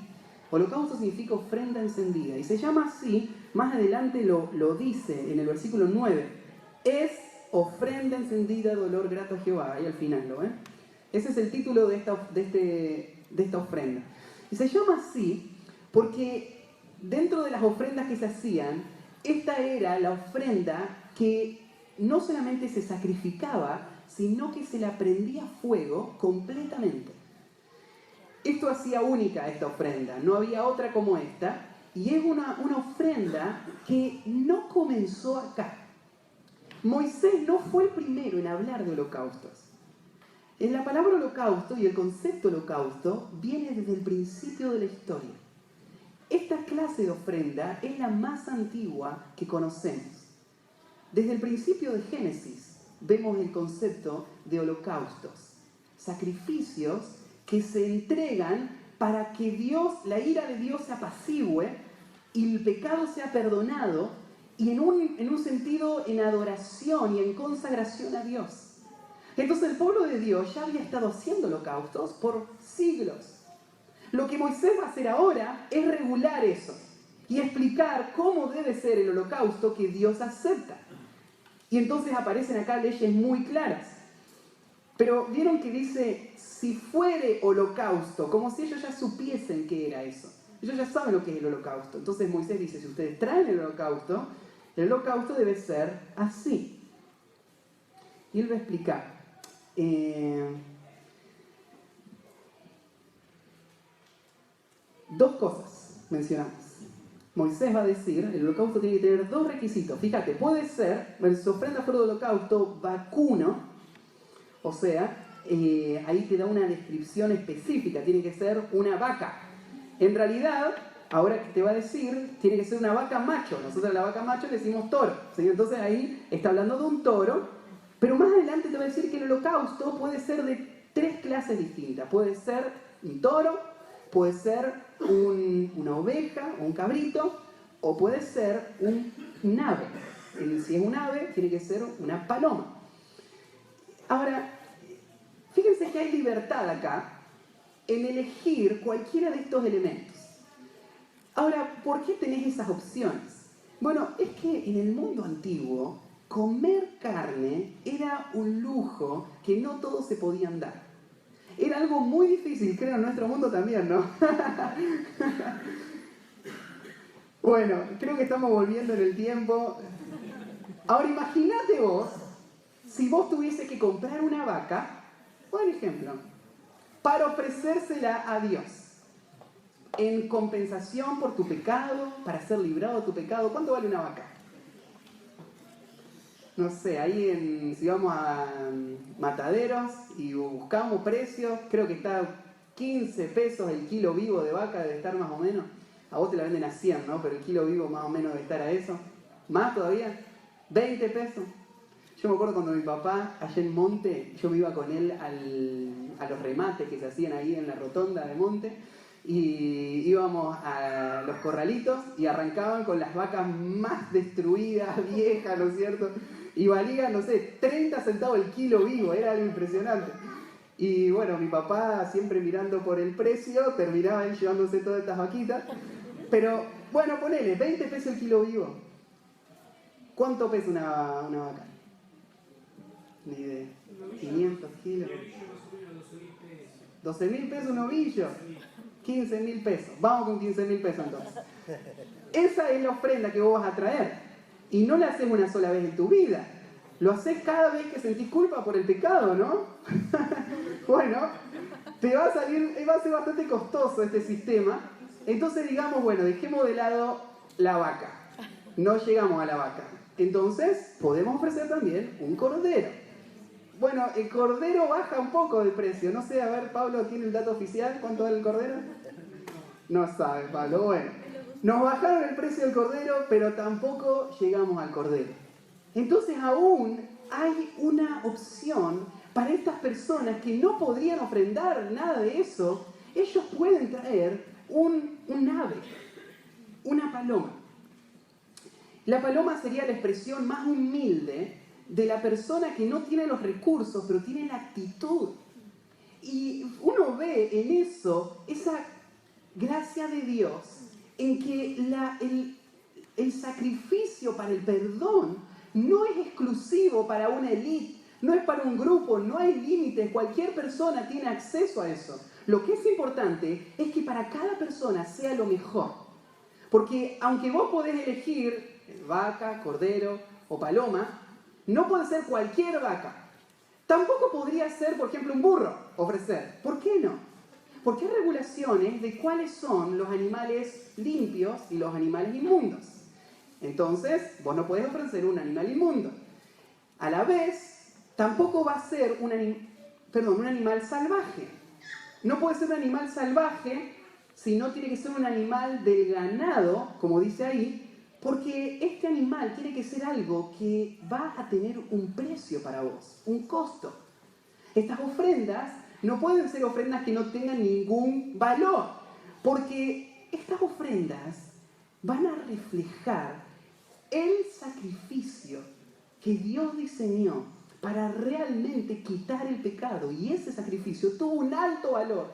Holocausto significa ofrenda encendida. Y se llama así, más adelante lo dice en el versículo 9. Es ofrenda encendida de olor grato a Jehová. Ahí al final, ¿lo ven? Ese es el título de esta ofrenda. Y se llama así porque dentro de las ofrendas que se hacían, esta era la ofrenda que no solamente se sacrificaba, sino que se la prendía fuego completamente. Esto hacía única esta ofrenda, no había otra como esta, y es una ofrenda que no comenzó acá. Moisés no fue el primero en hablar de holocaustos. En la palabra holocausto y el concepto holocausto viene desde el principio de la historia. Esta clase de ofrenda es la más antigua que conocemos. Desde el principio de Génesis vemos el concepto de holocaustos, sacrificios que se entregan para que Dios, la ira de Dios se apacigüe y el pecado sea perdonado, y en un sentido en adoración y en consagración a Dios. Entonces el pueblo de Dios ya había estado haciendo holocaustos por siglos. Lo que Moisés va a hacer ahora es regular eso y explicar cómo debe ser el holocausto que Dios acepta. Y entonces aparecen acá leyes muy claras. Pero vieron que dice, si fuere holocausto, como si ellos ya supiesen qué era eso. Ellos ya saben lo que es el holocausto. Entonces Moisés dice, si ustedes traen el holocausto debe ser así. Y él va a explicar. Dos cosas mencionamos. Moisés va a decir, el holocausto tiene que tener dos requisitos. Fíjate, puede ser, su ofrenda fuera de holocausto, vacuno, o sea, ahí te da una descripción específica, tiene que ser una vaca. En realidad, ahora que te va a decir, tiene que ser una vaca macho. Nosotros a la vaca macho le decimos toro, ¿sí? Entonces ahí está hablando de un toro, pero más adelante te va a decir que el holocausto puede ser de tres clases distintas. Puede ser un toro, puede ser una oveja o un cabrito, o puede ser un ave. Si es un ave, tiene que ser una paloma. Ahora, fíjense que hay libertad acá en elegir cualquiera de estos elementos. Ahora, ¿por qué tenés esas opciones? Bueno, es que en el mundo antiguo, comer carne era un lujo que no todos se podían dar. Era algo muy difícil, creo, en nuestro mundo también, ¿no? Bueno, creo que estamos volviendo en el tiempo. Ahora, imagínate vos, si vos tuviese que comprar una vaca, por ejemplo, para ofrecérsela a Dios, en compensación por tu pecado, para ser librado de tu pecado. ¿Cuánto vale una vaca? No sé, ahí si vamos a Mataderos y buscamos precios, creo que está 15 pesos el kilo vivo de vaca, debe estar más o menos. A vos te la venden a 100, ¿no? Pero el kilo vivo más o menos debe estar a eso. ¿Más todavía? 20 pesos. Yo me acuerdo cuando mi papá, allá en Monte, yo me iba con él a los remates que se hacían ahí en la rotonda de Monte, y íbamos a los corralitos y arrancaban con las vacas más destruidas, viejas, ¿no es cierto? Y valía, no sé, 30 centavos el kilo vivo, era algo impresionante. Y bueno, mi papá siempre mirando por el precio, terminaba él llevándose todas estas vaquitas. Pero bueno, ponele, 20 pesos el kilo vivo. ¿Cuánto pesa una vaca? Ni idea. 500 kilos. 12.000 pesos un ovillo. 15.000 pesos. Vamos con 15.000 pesos entonces. Esa es la ofrenda que vos vas a traer. Y no la haces una sola vez en tu vida. Lo haces cada vez que sentís culpa por el pecado, ¿no? Bueno, te va a salir, va a ser bastante costoso este sistema. Entonces digamos, bueno, dejemos de lado la vaca. No llegamos a la vaca. Entonces, podemos ofrecer también un cordero. Bueno, el cordero baja un poco de precio. No sé, a ver, Pablo, ¿tiene el dato oficial? ¿Cuánto vale el cordero? No sabe, Pablo. Bueno, nos bajaron el precio del cordero, pero tampoco llegamos al cordero. Entonces, aún hay una opción para estas personas que no podrían ofrendar nada de eso. Ellos pueden traer un ave, una paloma. La paloma sería la expresión más humilde de la persona que no tiene los recursos, pero tiene la actitud. Y uno ve en eso esa gracia de Dios, en que el sacrificio para el perdón no es exclusivo para una élite, no es para un grupo, no hay límites, cualquier persona tiene acceso a eso. Lo que es importante es que para cada persona sea lo mejor. Porque aunque vos podés elegir vaca, cordero o paloma, no puede ser cualquier vaca. Tampoco podría ser, por ejemplo, un burro ofrecer. ¿Por qué no? Porque hay regulaciones de cuáles son los animales limpios y los animales inmundos. Entonces, vos no podés ofrecer un animal inmundo. A la vez, tampoco va a ser un animal salvaje. No puede ser un animal salvaje, sino tiene que ser un animal del ganado, como dice ahí, porque este animal tiene que ser algo que va a tener un precio para vos, un costo. Estas ofrendas no pueden ser ofrendas que no tengan ningún valor, porque estas ofrendas van a reflejar el sacrificio que Dios diseñó para realmente quitar el pecado. Y ese sacrificio tuvo un alto valor,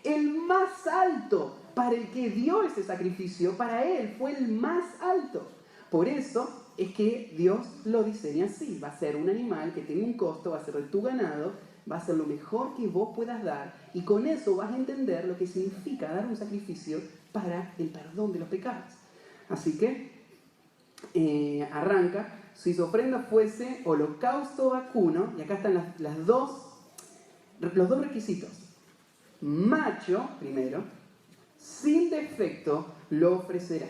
el más alto. Para el que dio ese sacrificio, para él fue el más alto. Por eso es que Dios lo diseña así. Va a ser un animal que tenga un costo, va a ser de tu ganado, va a ser lo mejor que vos puedas dar. Y con eso vas a entender lo que significa dar un sacrificio para el perdón de los pecados. Así que arranca. Si su ofrenda fuese holocausto vacuno, y acá están los dos requisitos. Macho, primero, sin defecto lo ofrecerá.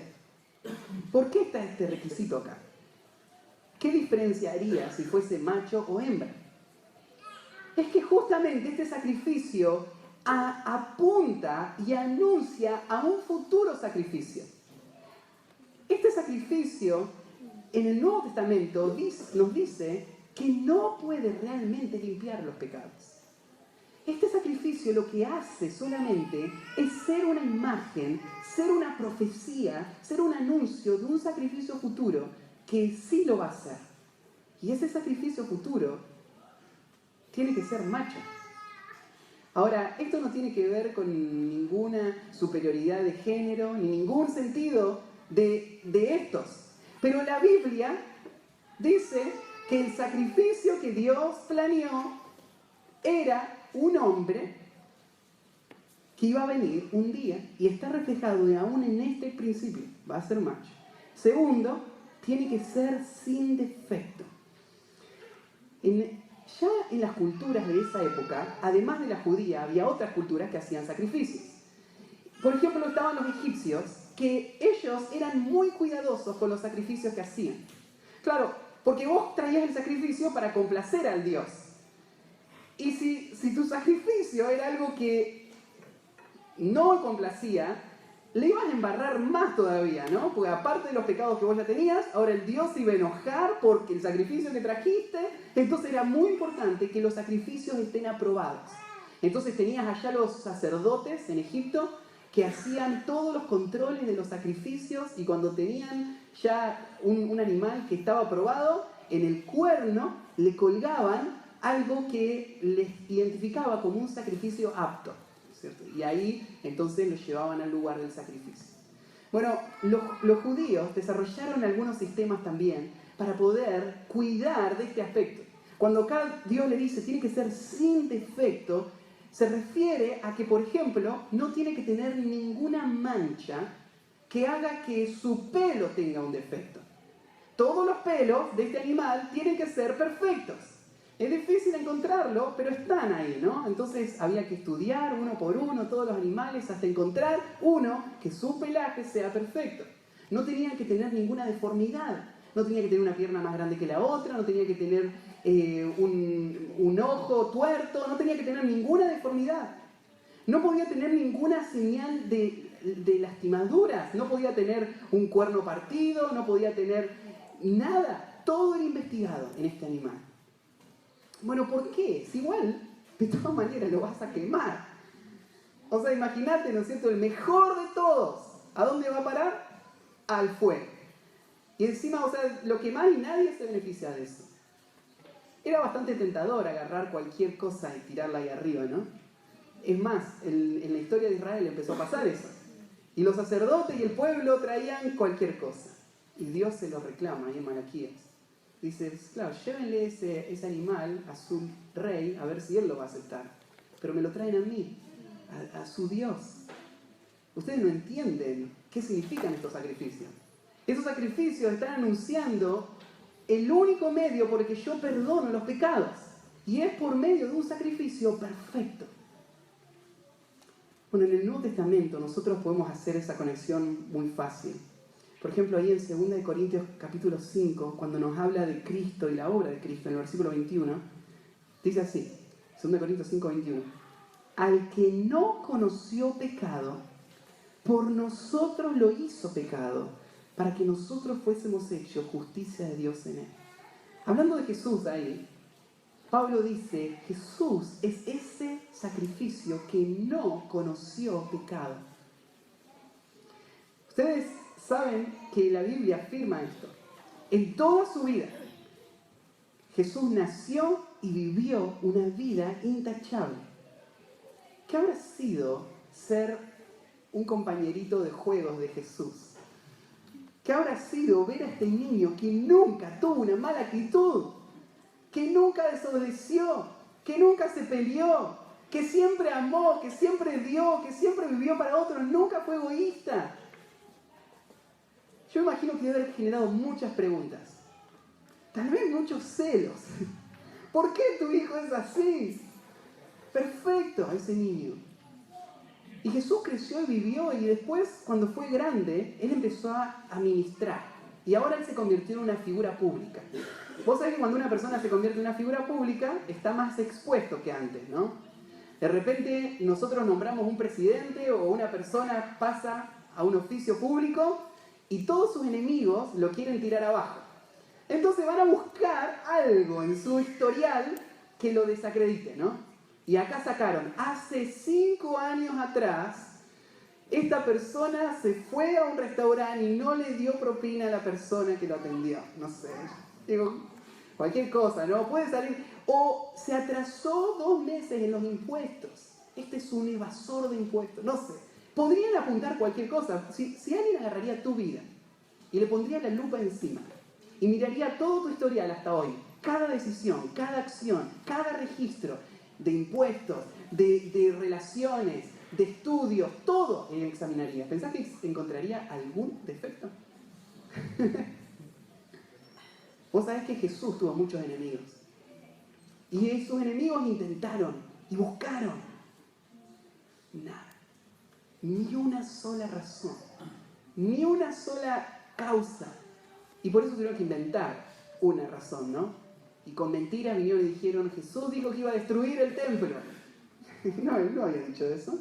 ¿Por qué está este requisito acá? ¿Qué diferencia haría si fuese macho o hembra? Es que justamente este sacrificio apunta y anuncia a un futuro sacrificio. Este sacrificio en el Nuevo Testamento nos dice que no puede realmente limpiar los pecados. Este sacrificio lo que hace solamente es ser una imagen, ser una profecía, ser un anuncio de un sacrificio futuro que sí lo va a hacer. Y ese sacrificio futuro tiene que ser macho. Ahora, esto no tiene que ver con ninguna superioridad de género, ni ningún sentido de estos. Pero la Biblia dice que el sacrificio que Dios planeó era un hombre que iba a venir un día, y está reflejado aún en este principio, va a ser macho. Segundo, tiene que ser sin defecto. Ya en las culturas de esa época, además de la judía, había otras culturas que hacían sacrificios. Por ejemplo, estaban los egipcios, que ellos eran muy cuidadosos con los sacrificios que hacían. Claro, porque vos traías el sacrificio para complacer al Dios. Y si tu sacrificio era algo que no complacía, le ibas a embarrar más todavía, ¿no? Porque aparte de los pecados que vos ya tenías, ahora el Dios se iba a enojar porque el sacrificio que trajiste. Entonces era muy importante que los sacrificios estén aprobados. Entonces tenías allá los sacerdotes en Egipto que hacían todos los controles de los sacrificios, y cuando tenían ya un animal que estaba aprobado, en el cuerno le colgaban algo que les identificaba como un sacrificio apto, ¿cierto? Y ahí entonces los llevaban al lugar del sacrificio. Bueno, los judíos desarrollaron algunos sistemas también para poder cuidar de este aspecto. Cuando acá Dios le dice tiene que ser sin defecto, se refiere a que, por ejemplo, no tiene que tener ninguna mancha que haga que su pelo tenga un defecto. Todos los pelos de este animal tienen que ser perfectos. Es difícil encontrarlo, pero están ahí, ¿no? Entonces había que estudiar uno por uno todos los animales hasta encontrar uno que su pelaje sea perfecto. No tenían que tener ninguna deformidad. No tenía que tener una pierna más grande que la otra, no tenía que tener un ojo tuerto, no tenía que tener ninguna deformidad. No podía tener ninguna señal de lastimaduras, no podía tener un cuerno partido, no podía tener nada. Todo era investigado en este animal. Bueno, ¿por qué? Si igual, de todas maneras, lo vas a quemar. O sea, imagínate, ¿no es cierto? El mejor de todos, ¿a dónde va a parar? Al fuego. Y encima, o sea, lo quemás y nadie se beneficia de eso. Era bastante tentador agarrar cualquier cosa y tirarla ahí arriba, ¿no? Es más, en la historia de Israel empezó a pasar eso. Y los sacerdotes y el pueblo traían cualquier cosa. Y Dios se lo reclama ahí en Malaquías. Dice, claro, llévenle ese animal a su rey, a ver si él lo va a aceptar. Pero me lo traen a mí, a su Dios. Ustedes no entienden qué significan estos sacrificios. Esos sacrificios están anunciando el único medio por el que yo perdono los pecados. Y es por medio de un sacrificio perfecto. Bueno, en el Nuevo Testamento nosotros podemos hacer esa conexión muy fácil. Por ejemplo, ahí en 2 Corintios capítulo 5, cuando nos habla de Cristo y la obra de Cristo, en el versículo 21, dice así, 2 Corintios 5, 21. Al que no conoció pecado, por nosotros lo hizo pecado, para que nosotros fuésemos hechos justicia de Dios en él. Hablando de Jesús ahí, Pablo dice, Jesús es ese sacrificio que no conoció pecado. Ustedes saben que la Biblia afirma esto. En toda su vida, Jesús nació y vivió una vida intachable. ¿Qué habrá sido ser un compañerito de juegos de Jesús? ¿Qué habrá sido ver a este niño que nunca tuvo una mala actitud? Que nunca desobedeció, que nunca se peleó, que siempre amó, que siempre dio, que siempre vivió para otros, nunca fue egoísta. Yo imagino que debe haber generado muchas preguntas, tal vez muchos celos. ¿Por qué tu hijo es así? Perfecto, ese niño. Y Jesús creció y vivió, y después, cuando fue grande, Él empezó a ministrar. Y ahora Él se convirtió en una figura pública. Vos sabés que cuando una persona se convierte en una figura pública, está más expuesto que antes, ¿no? De repente nosotros nombramos un presidente o una persona pasa a un oficio público y todos sus enemigos lo quieren tirar abajo. Entonces van a buscar algo en su historial que lo desacredite, ¿no? Y acá sacaron, hace 5 años atrás, esta persona se fue a un restaurante y no le dio propina a la persona que lo atendió. No sé, digo, cualquier cosa, ¿no? Puede salir. O se atrasó 2 meses en los impuestos. Este es un evasor de impuestos. No sé. Podrían apuntar cualquier cosa. Si alguien agarraría tu vida y le pondría la lupa encima y miraría todo tu historial hasta hoy, cada decisión, cada acción, cada registro de impuestos, de relaciones, de estudios, todo él examinaría. ¿Pensás que encontraría algún defecto? Vos sabés que Jesús tuvo muchos enemigos. Y esos enemigos intentaron y buscaron. Nada. Ni una sola razón. Ni una sola causa. Y por eso tuvieron que inventar una razón, ¿no? Y con mentiras vinieron y dijeron, Jesús dijo que iba a destruir el templo. No, él no había dicho eso.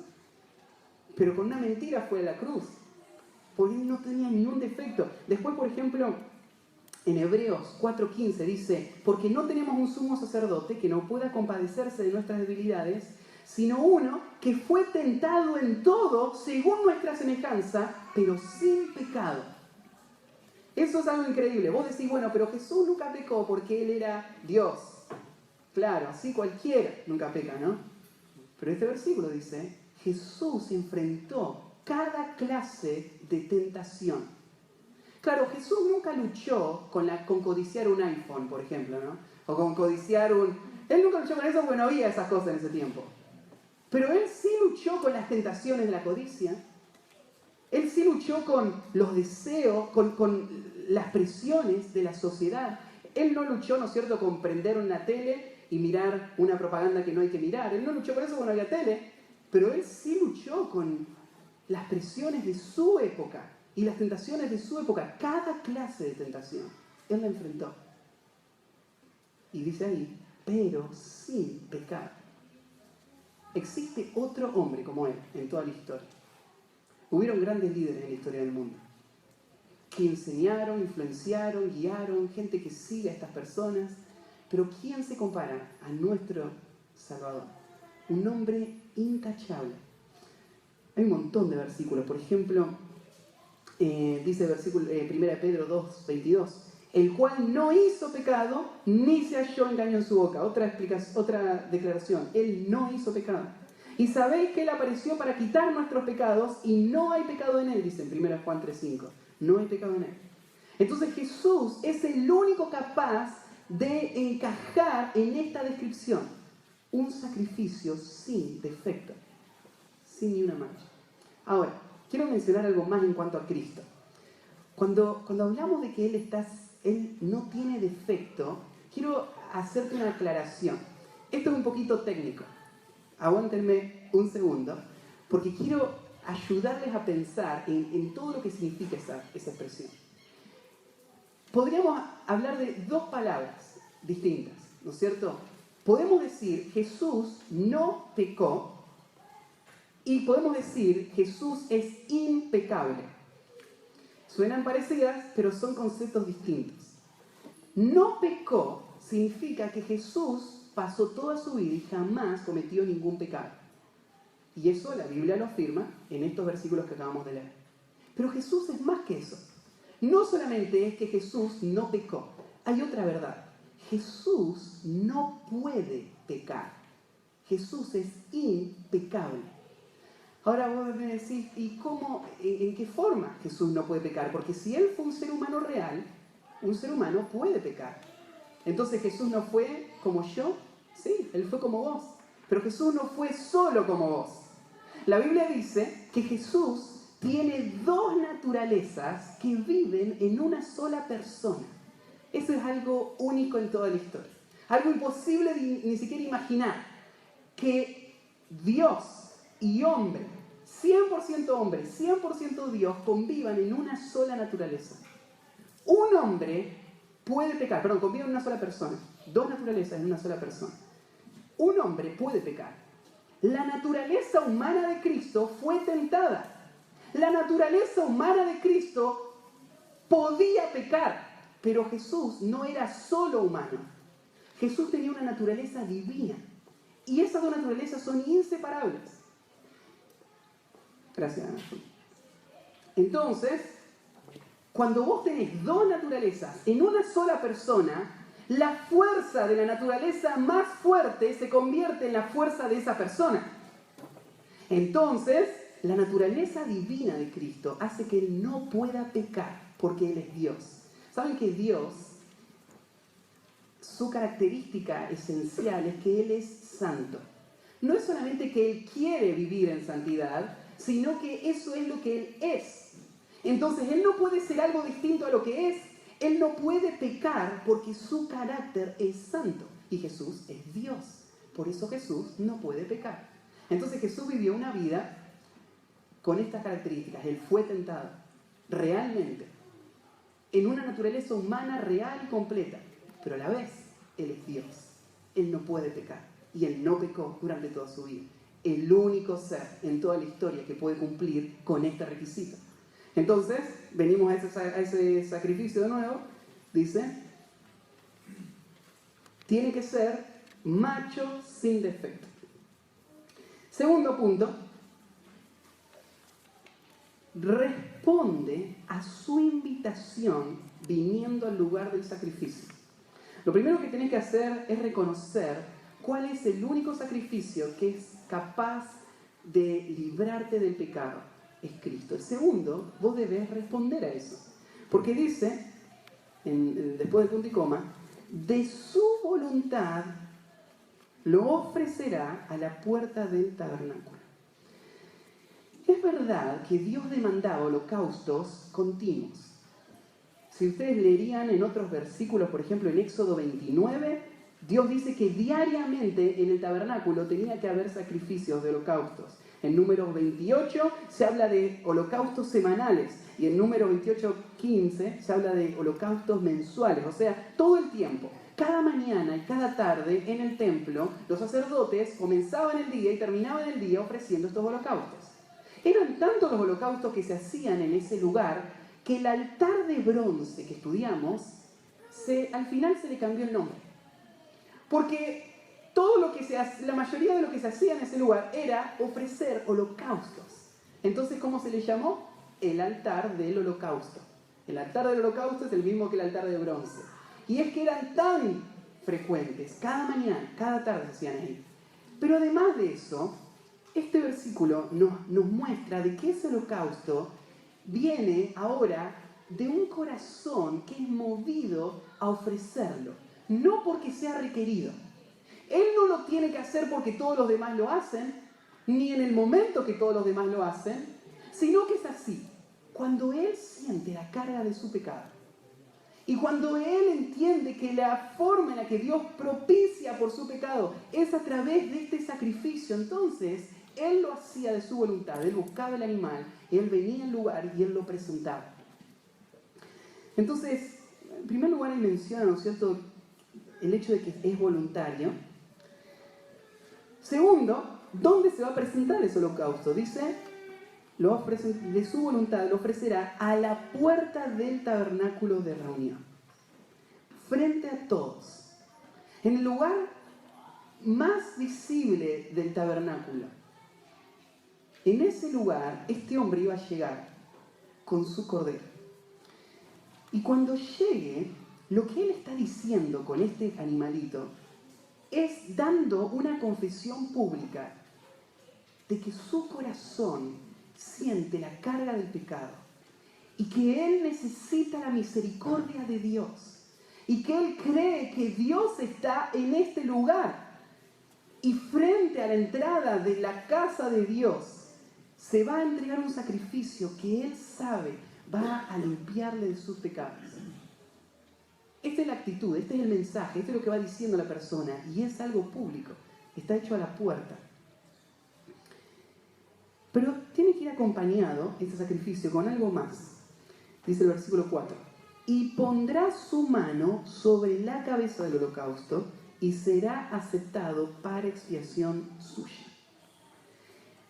Pero con una mentira fue a la cruz. Porque él no tenía ningún defecto. Después, por ejemplo, en Hebreos 4:15 dice, porque no tenemos un sumo sacerdote que no pueda compadecerse de nuestras debilidades, sino uno que fue tentado en todo según nuestra semejanza, pero sin pecado. Eso es algo increíble. Vos decís, bueno, pero Jesús nunca pecó porque Él era Dios. Claro, así cualquiera nunca peca, ¿no? Pero este versículo dice, Jesús enfrentó cada clase de tentación. Claro, Jesús nunca luchó con codiciar un iPhone, por ejemplo, ¿no? O con codiciar Él nunca luchó con eso porque no había esas cosas en ese tiempo. Pero Él sí luchó con las tentaciones de la codicia. Él sí luchó con los deseos, con las presiones de la sociedad. Él no luchó, ¿no es cierto?, con prender una tele y mirar una propaganda que no hay que mirar. Él no luchó con eso cuando había tele, pero él sí luchó con las presiones de su época y las tentaciones de su época. Cada clase de tentación, él la enfrentó. Y dice ahí, pero sin pecado. Existe otro hombre como él en toda la historia. Hubieron grandes líderes en la historia del mundo que enseñaron, influenciaron, guiaron, gente que sigue a estas personas. Pero ¿quién se compara a nuestro Salvador? Un hombre intachable. Hay un montón de versículos. Por ejemplo, dice el versículo 1 Pedro 2:22, el cual no hizo pecado ni se halló engaño en su boca. Otra declaración. Él no hizo pecado. Y sabéis que Él apareció para quitar nuestros pecados y no hay pecado en Él, dice en 1 Juan 3:5. No hay pecado en Él. Entonces Jesús es el único capaz de encajar en esta descripción. Un sacrificio sin defecto, sin ni una mancha. Ahora, quiero mencionar algo más en cuanto a Cristo. Cuando hablamos de que Él no tiene defecto, quiero hacerte una aclaración. Esto es un poquito técnico. Aguántenme un segundo, porque quiero ayudarles a pensar en todo lo que significa esa expresión. Podríamos hablar de dos palabras distintas, ¿no es cierto? Podemos decir Jesús no pecó y podemos decir Jesús es impecable. Suenan parecidas, pero son conceptos distintos. No pecó significa que Jesús pasó toda su vida y jamás cometió ningún pecado. Y eso la Biblia lo afirma en estos versículos que acabamos de leer. Pero Jesús es más que eso. No solamente es que Jesús no pecó, hay otra verdad. Jesús no puede pecar. Jesús es impecable. Ahora vos me decís, ¿y cómo, en qué forma Jesús no puede pecar? Porque si Él fue un ser humano real, un ser humano puede pecar. Entonces Jesús no fue como yo, sí, Él fue como vos. Pero Jesús no fue solo como vos. La Biblia dice que Jesús tiene dos naturalezas que viven en una sola persona. Eso es algo único en toda la historia. Algo imposible de ni siquiera imaginar. Que Dios y hombre, 100% Dios, convivan en una sola naturaleza. Un hombre puede pecar, conviven en una sola persona. Dos naturalezas en una sola persona. Un hombre puede pecar. La naturaleza humana de Cristo fue tentada. La naturaleza humana de Cristo podía pecar, pero Jesús no era solo humano. Jesús tenía una naturaleza divina. Y esas dos naturalezas son inseparables. Gracias, Ana. Entonces, cuando vos tenés dos naturalezas en una sola persona, la fuerza de la naturaleza más fuerte se convierte en la fuerza de esa persona. Entonces, la naturaleza divina de Cristo hace que Él no pueda pecar porque Él es Dios. ¿Saben que Dios, su característica esencial es que Él es santo? No es solamente que Él quiere vivir en santidad, sino que eso es lo que Él es. Entonces, Él no puede ser algo distinto a lo que es. Él no puede pecar porque su carácter es santo. Y Jesús es Dios. Por eso Jesús no puede pecar. Entonces Jesús vivió una vida con estas características. Él fue tentado realmente en una naturaleza humana real y completa. Pero a la vez, Él es Dios. Él no puede pecar. Y Él no pecó durante toda su vida. El único ser en toda la historia que puede cumplir con este requisito. Entonces, venimos a ese sacrificio de nuevo. Dice, tiene que ser macho sin defecto. Segundo punto, responde a su invitación viniendo al lugar del sacrificio. Lo primero que tenés que hacer es reconocer cuál es el único sacrificio que es capaz de librarte del pecado. Es Cristo. El segundo, vos debés responder a eso. Porque dice, después del punto y coma, de su voluntad lo ofrecerá a la puerta del tabernáculo. Es verdad que Dios demandaba holocaustos continuos. Si ustedes leerían en otros versículos, por ejemplo en Éxodo 29, Dios dice que diariamente en el tabernáculo tenía que haber sacrificios de holocaustos. En Números 28 se habla de holocaustos semanales y en Números 28:15 se habla de holocaustos mensuales, o sea, todo el tiempo. Cada mañana y cada tarde en el templo, los sacerdotes comenzaban el día y terminaban el día ofreciendo estos holocaustos. Eran tantos los holocaustos que se hacían en ese lugar que el altar de bronce que estudiamos, al final se le cambió el nombre. Porque la mayoría de lo que se hacía en ese lugar era ofrecer holocaustos. Entonces, ¿cómo se le llamó? El altar del holocausto. El altar del holocausto es el mismo que el altar de bronce. Y es que eran tan frecuentes, cada mañana, cada tarde se hacían ahí. Pero además de eso, este versículo nos muestra de que ese holocausto viene ahora de un corazón que es movido a ofrecerlo. No porque sea requerido. Él no lo tiene que hacer porque todos los demás lo hacen, ni en el momento que todos los demás lo hacen, sino que es así. cuando él siente la carga de su pecado, y cuando él entiende que la forma en la que Dios propicia por su pecado es a través de este sacrificio, entonces él lo hacía de su voluntad. Él buscaba el animal, él venía al lugar y él lo presentaba. Entonces, en primer lugar, él menciona, ¿no es cierto?, el hecho de que es voluntario. Segundo, ¿dónde se va a presentar ese holocausto? Dice, de su voluntad lo ofrecerá a la puerta del tabernáculo de reunión, frente a todos, en el lugar más visible del tabernáculo. En ese lugar, este hombre iba a llegar con su cordero. Y cuando llegue, lo que él está diciendo con este animalito es dando una confesión pública de que su corazón siente la carga del pecado y que él necesita la misericordia de Dios y que él cree que Dios está en este lugar y frente a la entrada de la casa de Dios se va a entregar un sacrificio que él sabe va a limpiarle de sus pecados. Esta es la actitud, este es el mensaje, esto es lo que va diciendo la persona y es algo público, está hecho a la puerta. Pero tiene que ir acompañado este sacrificio con algo más. Dice el versículo 4. Y pondrá su mano sobre la cabeza del holocausto y será aceptado para expiación suya.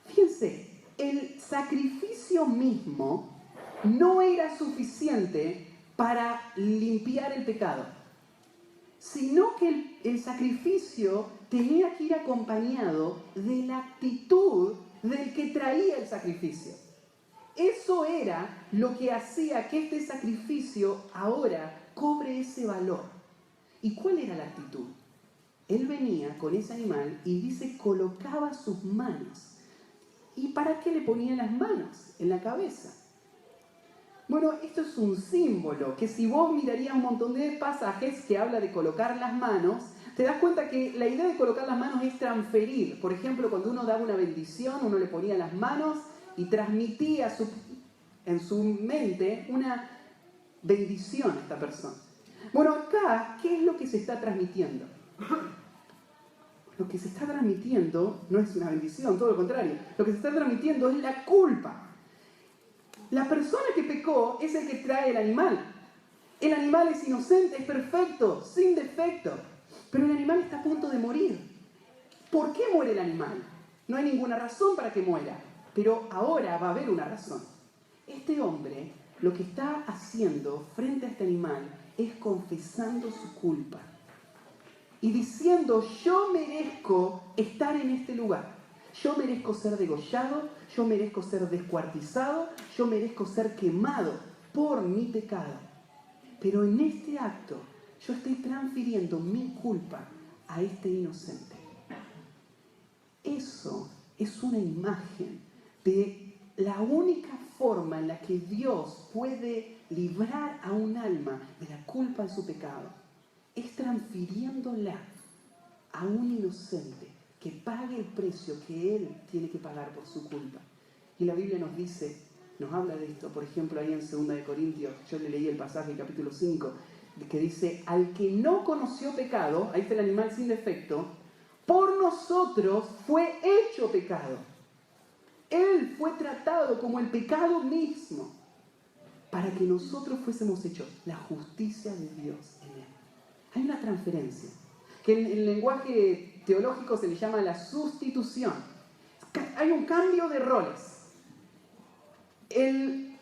Fíjense, el sacrificio mismo no era suficiente para limpiar el pecado, sino que el sacrificio tenía que ir acompañado de la actitud del que traía el sacrificio. Eso era lo que hacía que este sacrificio ahora cobre ese valor. ¿Y cuál era la actitud? Él venía con ese animal y dice, colocaba sus manos. ¿Y para qué le ponía las manos? En la cabeza. Bueno, esto es un símbolo, que si vos mirarías un montón de pasajes que habla de colocar las manos, te das cuenta que la idea de colocar las manos es transferir. Por ejemplo, cuando uno daba una bendición, uno le ponía las manos y transmitía en su mente una bendición a esta persona. Bueno, acá, ¿qué es lo que se está transmitiendo? Lo que se está transmitiendo no es una bendición, todo lo contrario. Lo que se está transmitiendo es la culpa. La persona que pecó es el que trae el animal. El animal es inocente, es perfecto, sin defecto. Pero el animal está a punto de morir. ¿Por qué muere el animal? No hay ninguna razón para que muera. Pero ahora va a haber una razón. Este hombre lo que está haciendo frente a este animal es confesando su culpa. Y diciendo, yo merezco estar en este lugar. Yo merezco ser degollado, yo merezco ser descuartizado, yo merezco ser quemado por mi pecado. Pero en este acto yo estoy transfiriendo mi culpa a este inocente. Eso es una imagen de la única forma en la que Dios puede librar a un alma de la culpa de su pecado. Es transfiriéndola a un inocente que pague el precio que él tiene que pagar por su culpa. Y la Biblia nos dice, nos habla de esto, por ejemplo, ahí en 2 de Corintios, yo le leí el pasaje del capítulo 5, que dice, al que no conoció pecado, ahí está el animal sin defecto, por nosotros fue hecho pecado. Él fue tratado como el pecado mismo, para que nosotros fuésemos hechos la justicia de Dios en él. Hay una transferencia, que en el lenguaje teológico se le llama la sustitución. Hay un cambio de roles. El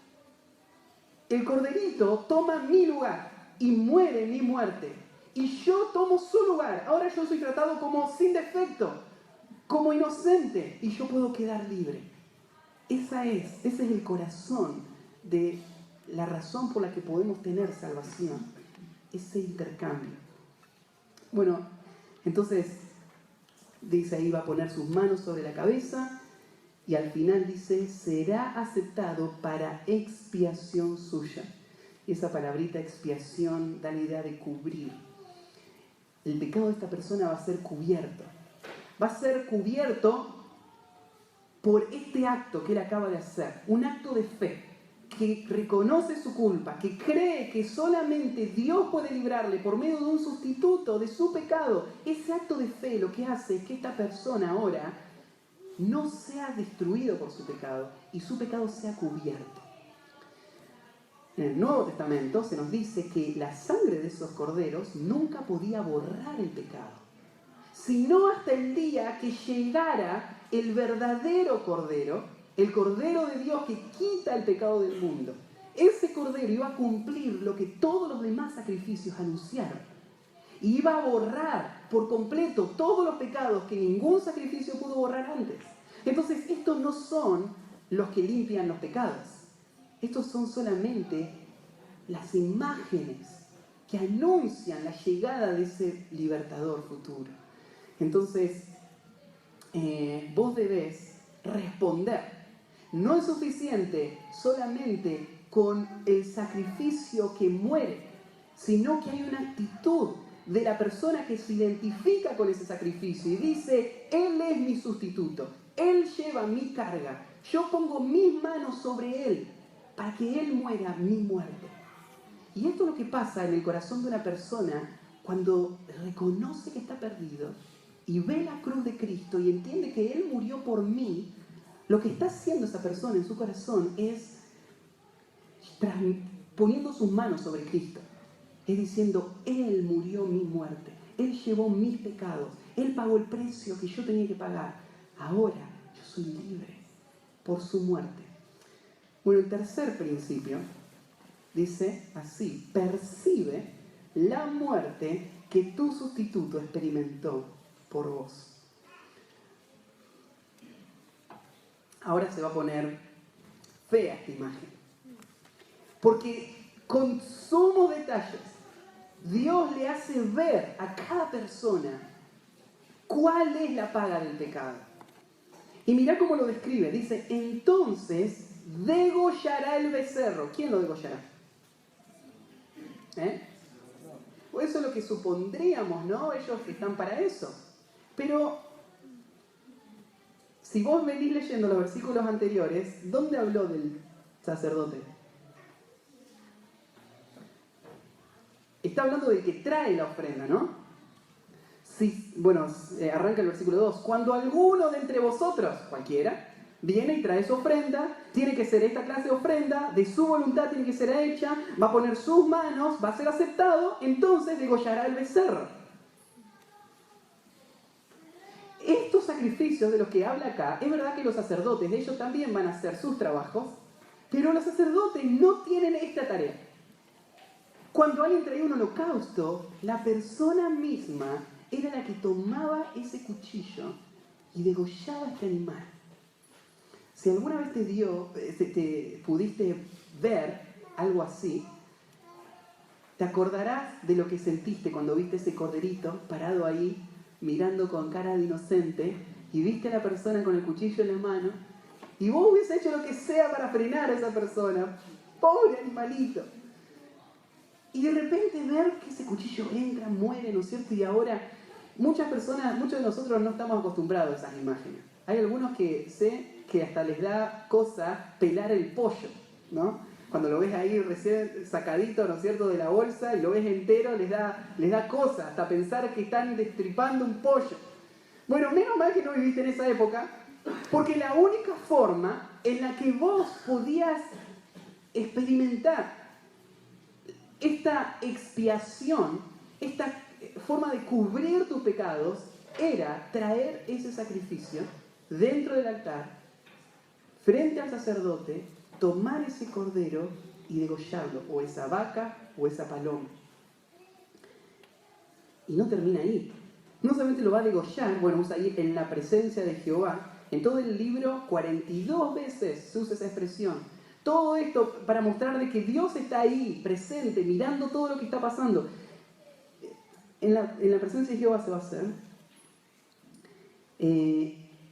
corderito toma mi lugar y muere mi muerte. Y yo tomo su lugar. Ahora yo soy tratado como sin defecto, como inocente, y yo puedo quedar libre. Ese es el corazón de la razón por la que podemos tener salvación. Ese intercambio. Bueno, entonces dice ahí, va a poner sus manos sobre la cabeza y al final dice, será aceptado para expiación suya. Y esa palabrita expiación da la idea de cubrir. El pecado de esta persona va a ser cubierto. Va a ser cubierto por este acto que él acaba de hacer, un acto de fe. que reconoce su culpa, que cree que solamente Dios puede librarle por medio de un sustituto de su pecado, ese acto de fe lo que hace es que esta persona ahora no sea destruido por su pecado y su pecado sea cubierto. En el Nuevo Testamento se nos dice que la sangre de esos corderos nunca podía borrar el pecado, sino hasta el día que llegara el verdadero cordero, el cordero de Dios que quita el pecado del mundo. Ese cordero iba a cumplir lo que todos los demás sacrificios anunciaron. Y iba a borrar por completo todos los pecados que ningún sacrificio pudo borrar antes. Entonces, estos no son los que limpian los pecados. Estos son solamente las imágenes que anuncian la llegada de ese libertador futuro. Entonces, vos debés responder. No es suficiente solamente con el sacrificio que muere, sino que hay una actitud de la persona que se identifica con ese sacrificio y dice, Él es mi sustituto, Él lleva mi carga, yo pongo mis manos sobre Él para que Él muera mi muerte. Y esto es lo que pasa en el corazón de una persona cuando reconoce que está perdido y ve la cruz de Cristo y entiende que Él murió por mí. Lo que está haciendo esa persona en su corazón es poniendo sus manos sobre Cristo. Es diciendo, Él murió mi muerte, Él llevó mis pecados, Él pagó el precio que yo tenía que pagar. Ahora yo soy libre por su muerte. Bueno, el tercer principio dice así, percibe la muerte que tu sustituto experimentó por vos. Ahora se va a poner fea esta imagen. Porque con sumos detalles, Dios le hace ver a cada persona cuál es la paga del pecado. Y mirá cómo lo describe. Dice, entonces degollará el becerro. ¿Quién lo degollará? Pues eso es lo que supondríamos, ¿no? Ellos están para eso. Pero si vos venís leyendo los versículos anteriores, ¿dónde habló del sacerdote? Está hablando del que trae la ofrenda, ¿no? Sí, bueno, arranca el versículo 2. Cuando alguno de entre vosotros, cualquiera, viene y trae su ofrenda, tiene que ser esta clase de ofrenda, de su voluntad tiene que ser hecha, va a poner sus manos, va a ser aceptado, entonces degollará el becerro. Estos sacrificios de los que habla acá, es verdad que los sacerdotes, ellos también van a hacer sus trabajos, pero los sacerdotes no tienen esta tarea. Cuando alguien traía un holocausto, la persona misma era la que tomaba ese cuchillo y degollaba a este animal. Si alguna vez te pudiste ver algo así, te acordarás de lo que sentiste cuando viste ese corderito parado ahí, mirando con cara de inocente, y viste a la persona con el cuchillo en la mano, y vos hubiese hecho lo que sea para frenar a esa persona. ¡Pobre animalito! Y de repente ver que ese cuchillo entra, muere, ¿no es cierto? Y ahora muchos de nosotros no estamos acostumbrados a esas imágenes. Hay algunos que sé que hasta les da cosa pelar el pollo, ¿no? Cuando lo ves ahí recién sacadito, ¿no es cierto?, de la bolsa y lo ves entero, les da cosa hasta pensar que están destripando un pollo. Bueno, menos mal que no viviste en esa época, porque la única forma en la que vos podías experimentar esta expiación, esta forma de cubrir tus pecados, era traer ese sacrificio dentro del altar, frente al sacerdote, tomar ese cordero y degollarlo, o esa vaca o esa paloma. Y no termina ahí. No solamente lo va a degollar, bueno, usa ahí en la presencia de Jehová. En todo el libro 42 veces se usa esa expresión. Todo esto para mostrar de que Dios está ahí, presente, mirando todo lo que está pasando. En la presencia de Jehová se va a hacer.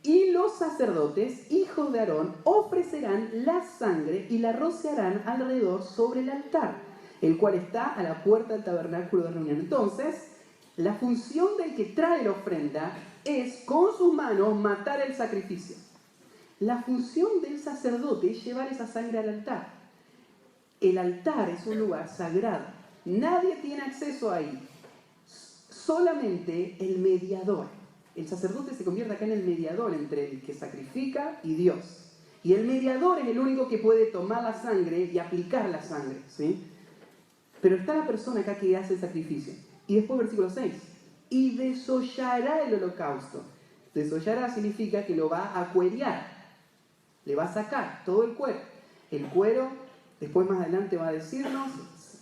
Y los sacerdotes, hijos de Aarón, ofrecerán la sangre y la rociarán alrededor sobre el altar, el cual está a la puerta del tabernáculo de reunión. Entonces, la función del que trae la ofrenda es, con sus manos, matar el sacrificio. La función del sacerdote es llevar esa sangre al altar. el altar es un lugar sagrado. Nadie tiene acceso ahí. Solamente el mediador. El sacerdote se convierte acá en el mediador entre el que sacrifica y Dios. Y el mediador es el único que puede tomar la sangre y aplicar la sangre, ¿sí? Pero está la persona acá que hace el sacrificio. Y después versículo 6. Y desollará el holocausto. Desollará significa que lo va a cuerear. Le va a sacar todo el cuero. El cuero, después más adelante va a decirnos,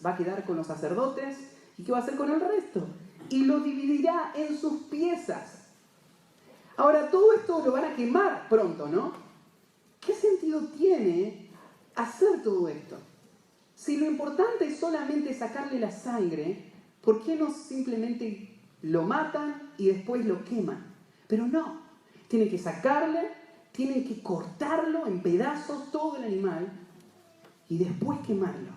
va a quedar con los sacerdotes. ¿Y qué va a hacer con el resto? Y lo dividirá en sus piezas. Ahora, todo esto lo van a quemar pronto, ¿no? ¿Qué sentido tiene hacer todo esto? Si lo importante es solamente sacarle la sangre, ¿por qué no simplemente lo matan y después lo queman? Pero no, tienen que sacarle, tienen que cortarlo en pedazos, todo el animal, y después quemarlo.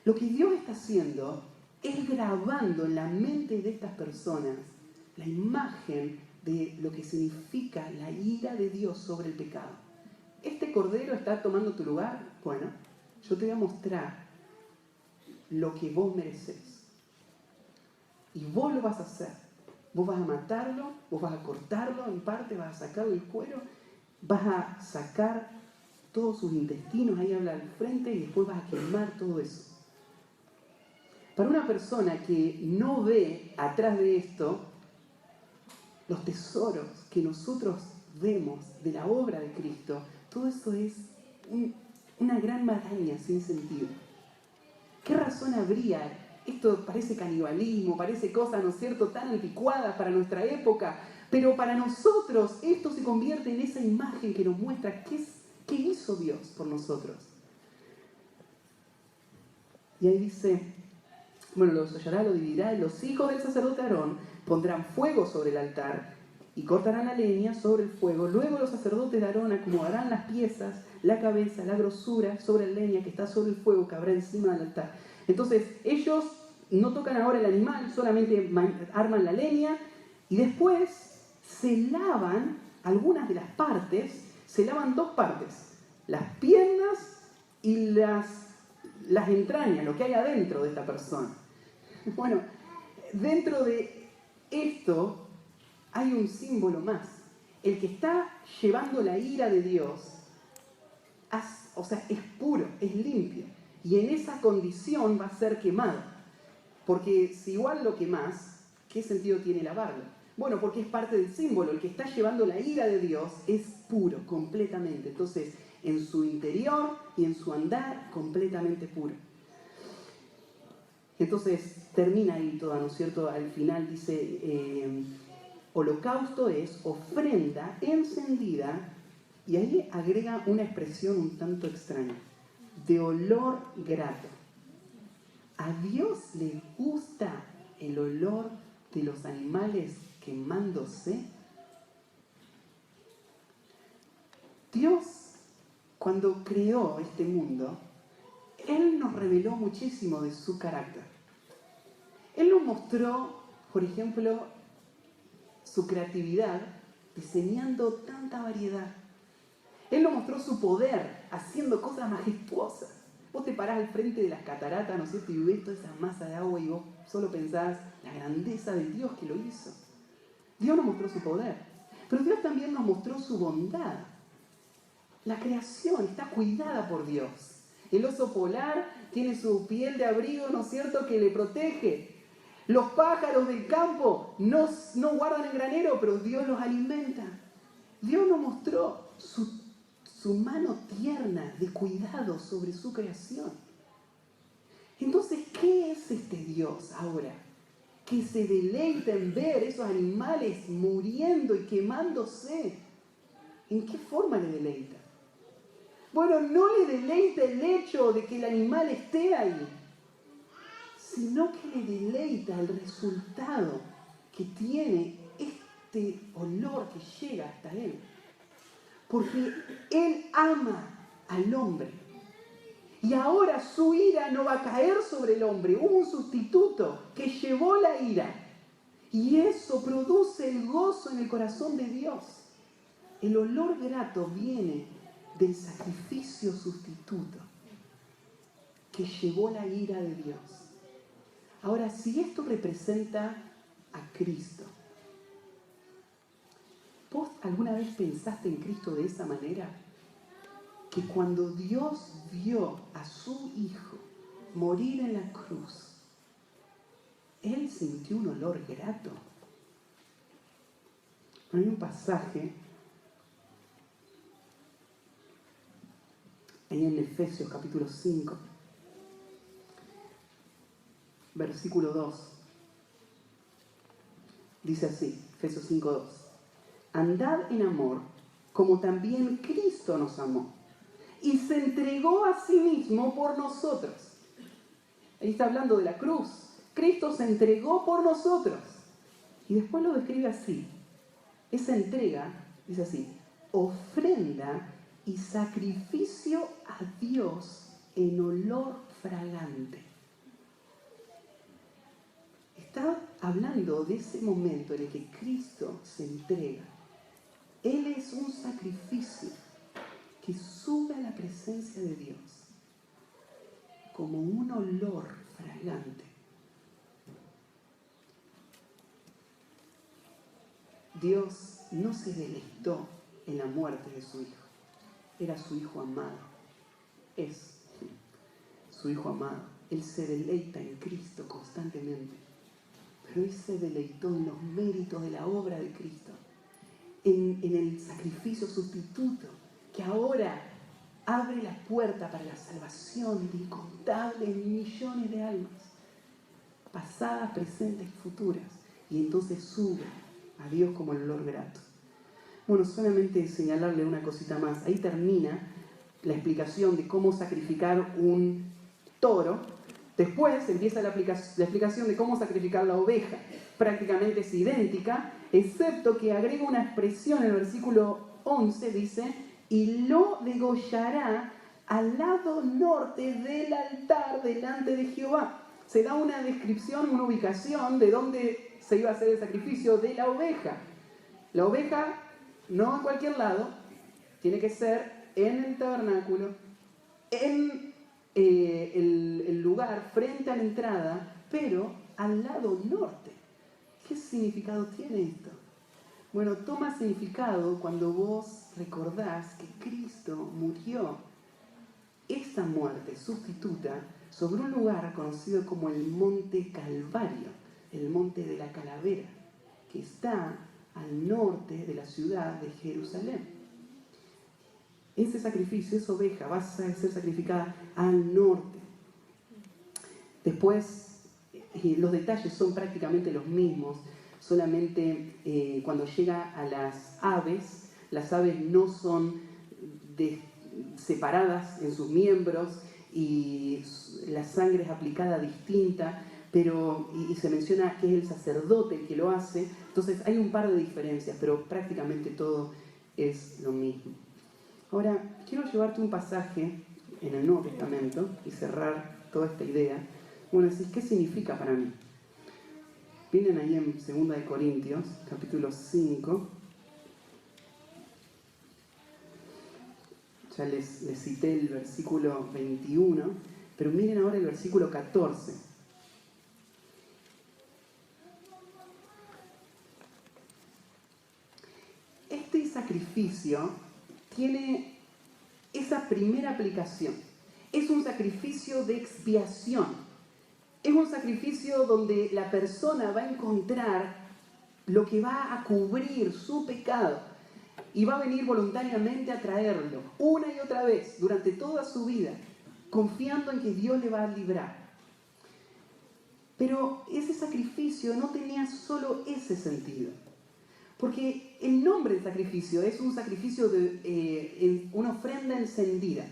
Lo que Dios está haciendo es grabando en la mente de estas personas la imagen de lo que significa la ira de Dios sobre el pecado. ¿Este cordero está tomando tu lugar? Bueno, yo te voy a mostrar lo que vos mereces. Y vos lo vas a hacer. Vos vas a matarlo, vos vas a cortarlo en parte, vas a sacarle el cuero, vas a sacar todos sus intestinos, ahí habla al frente, y después vas a quemar todo eso. Para una persona que no ve atrás de esto los tesoros que nosotros vemos de la obra de Cristo, todo eso es una gran maraña sin sentido. ¿Qué razón habría? Esto parece canibalismo, parece cosas, ¿no es cierto?, tan anticuadas para nuestra época, pero para nosotros esto se convierte en esa imagen que nos muestra qué hizo Dios por nosotros. Y ahí dice, bueno, lo desollará, lo dividirá, y los hijos del sacerdote Aarón pondrán fuego sobre el altar y cortarán la leña sobre el fuego. Luego los sacerdotes de Aarón acomodarán las piezas, la cabeza, la grosura sobre la leña que está sobre el fuego que habrá encima del altar. Entonces ellos no tocan ahora el animal, solamente arman la leña y después se lavan algunas de las partes, se lavan dos partes, las piernas y las entrañas, lo que hay adentro de esta persona. Bueno, dentro de esto hay un símbolo más. El que está llevando la ira de Dios, o sea, es puro, es limpio. Y en esa condición va a ser quemado. Porque si igual lo quemás, ¿qué sentido tiene lavarlo? Bueno, porque es parte del símbolo. El que está llevando la ira de Dios es puro, completamente. Entonces, en su interior y en su andar, completamente puro. Entonces, termina ahí toda, ¿no es cierto? Al final dice, holocausto es ofrenda encendida, y ahí agrega una expresión un tanto extraña, de olor grato. ¿A Dios le gusta el olor de los animales quemándose? Dios, cuando creó este mundo, Él nos reveló muchísimo de su carácter. Él nos mostró, por ejemplo, su creatividad diseñando tanta variedad. Él nos mostró su poder haciendo cosas majestuosas. Vos te parás al frente de las cataratas, ¿no es cierto?, y ves toda esa masa de agua y vos solo pensás la grandeza de Dios que lo hizo. Dios nos mostró su poder, pero Dios también nos mostró su bondad. La creación está cuidada por Dios. El oso polar tiene su piel de abrigo, ¿no es cierto?, que le protege. Los pájaros del campo no guardan el granero, pero Dios los alimenta. Dios nos mostró su mano tierna de cuidado sobre su creación. Entonces, ¿qué es este Dios ahora? Que se deleita en ver esos animales muriendo y quemándose. ¿En qué forma le deleita? Bueno, no le deleita el hecho de que el animal esté ahí, sino que le deleita el resultado que tiene este olor que llega hasta él. Porque Él ama al hombre. Y ahora su ira no va a caer sobre el hombre. Hubo un sustituto que llevó la ira. Y eso produce el gozo en el corazón de Dios. El olor grato viene del sacrificio sustituto. que llevó la ira de Dios. Ahora, si esto representa a Cristo, ¿vos alguna vez pensaste en Cristo de esa manera? Que cuando Dios vio a su Hijo morir en la cruz, Él sintió un olor grato. Hay un pasaje ahí en Efesios capítulo 5, versículo 2. Dice así, Efesios 5, 2. Andad en amor, como también Cristo nos amó, y se entregó a sí mismo por nosotros. Ahí está hablando de la cruz. Cristo se entregó por nosotros. Y después lo describe así. Esa entrega, dice así, ofrenda y sacrificio a Dios en olor fragante. Está hablando de ese momento en el que Cristo se entrega. Él es un sacrificio que sube a la presencia de Dios como un olor fragante. Dios no se deleitó en la muerte de su Hijo. Era su Hijo amado. Es su Hijo amado. Él se deleita en Cristo constantemente. Pero Él se deleitó en los méritos de la obra de Cristo. En el sacrificio sustituto que ahora abre la puerta para la salvación de incontables millones de almas, pasadas, presentes y futuras. Y entonces sube a Dios como el olor grato. Bueno, solamente señalarle una cosita más. Ahí termina la explicación de cómo sacrificar un toro. Después empieza la explicación de cómo sacrificar la oveja. Prácticamente es idéntica, excepto que agrega una expresión en el versículo 11, dice, y lo degollará al lado norte del altar delante de Jehová. Se da una descripción, una ubicación de dónde se iba a hacer el sacrificio de la oveja. La oveja, no en cualquier lado, tiene que ser en el tabernáculo, en el lugar frente a la entrada, pero al lado norte. ¿Qué significado tiene esto? Bueno, toma significado cuando vos recordás que Cristo murió esta muerte sustituta sobre un lugar conocido como el Monte Calvario, el Monte de la Calavera, que está al norte de la ciudad de Jerusalén. Ese sacrificio, esa oveja, va a ser sacrificada al norte. Después, los detalles son prácticamente los mismos, solamente cuando llega a las aves no son separadas en sus miembros y la sangre es aplicada distinta, pero y se menciona que es el sacerdote el que lo hace. Entonces hay un par de diferencias, pero prácticamente todo es lo mismo. Ahora, quiero llevarte un pasaje en el Nuevo Testamento y cerrar toda esta idea. Bueno, decís, ¿qué significa para mí? Vienen ahí en 2 Corintios, capítulo 5. Ya les cité el versículo 21, pero miren ahora el versículo 14. Este sacrificio tiene esa primera aplicación. Es un sacrificio de expiación. Es un sacrificio donde la persona va a encontrar lo que va a cubrir su pecado y va a venir voluntariamente a traerlo una y otra vez durante toda su vida, confiando en que Dios le va a librar. Pero ese sacrificio no tenía solo ese sentido, porque el nombre del sacrificio es un sacrificio de una ofrenda encendida,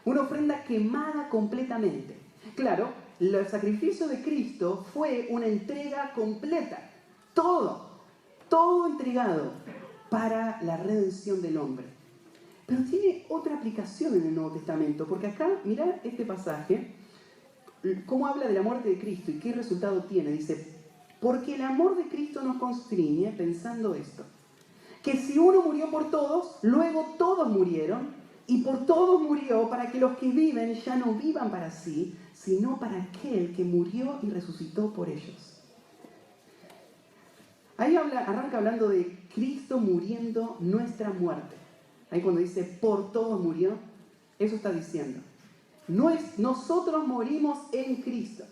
una ofrenda quemada completamente. Claro, el sacrificio de Cristo fue una entrega completa, todo entregado para la redención del hombre. Pero tiene otra aplicación en el Nuevo Testamento, porque acá, mirá este pasaje, cómo habla de la muerte de Cristo y qué resultado tiene. Dice, porque el amor de Cristo nos constriñe pensando esto, que si uno murió por todos, luego todos murieron, y por todos murió para que los que viven ya no vivan para sí, sino para aquel que murió y resucitó por ellos. Ahí arranca hablando de Cristo muriendo nuestra muerte. Ahí cuando dice, por todos murió, eso está diciendo. Nosotros morimos en Cristo.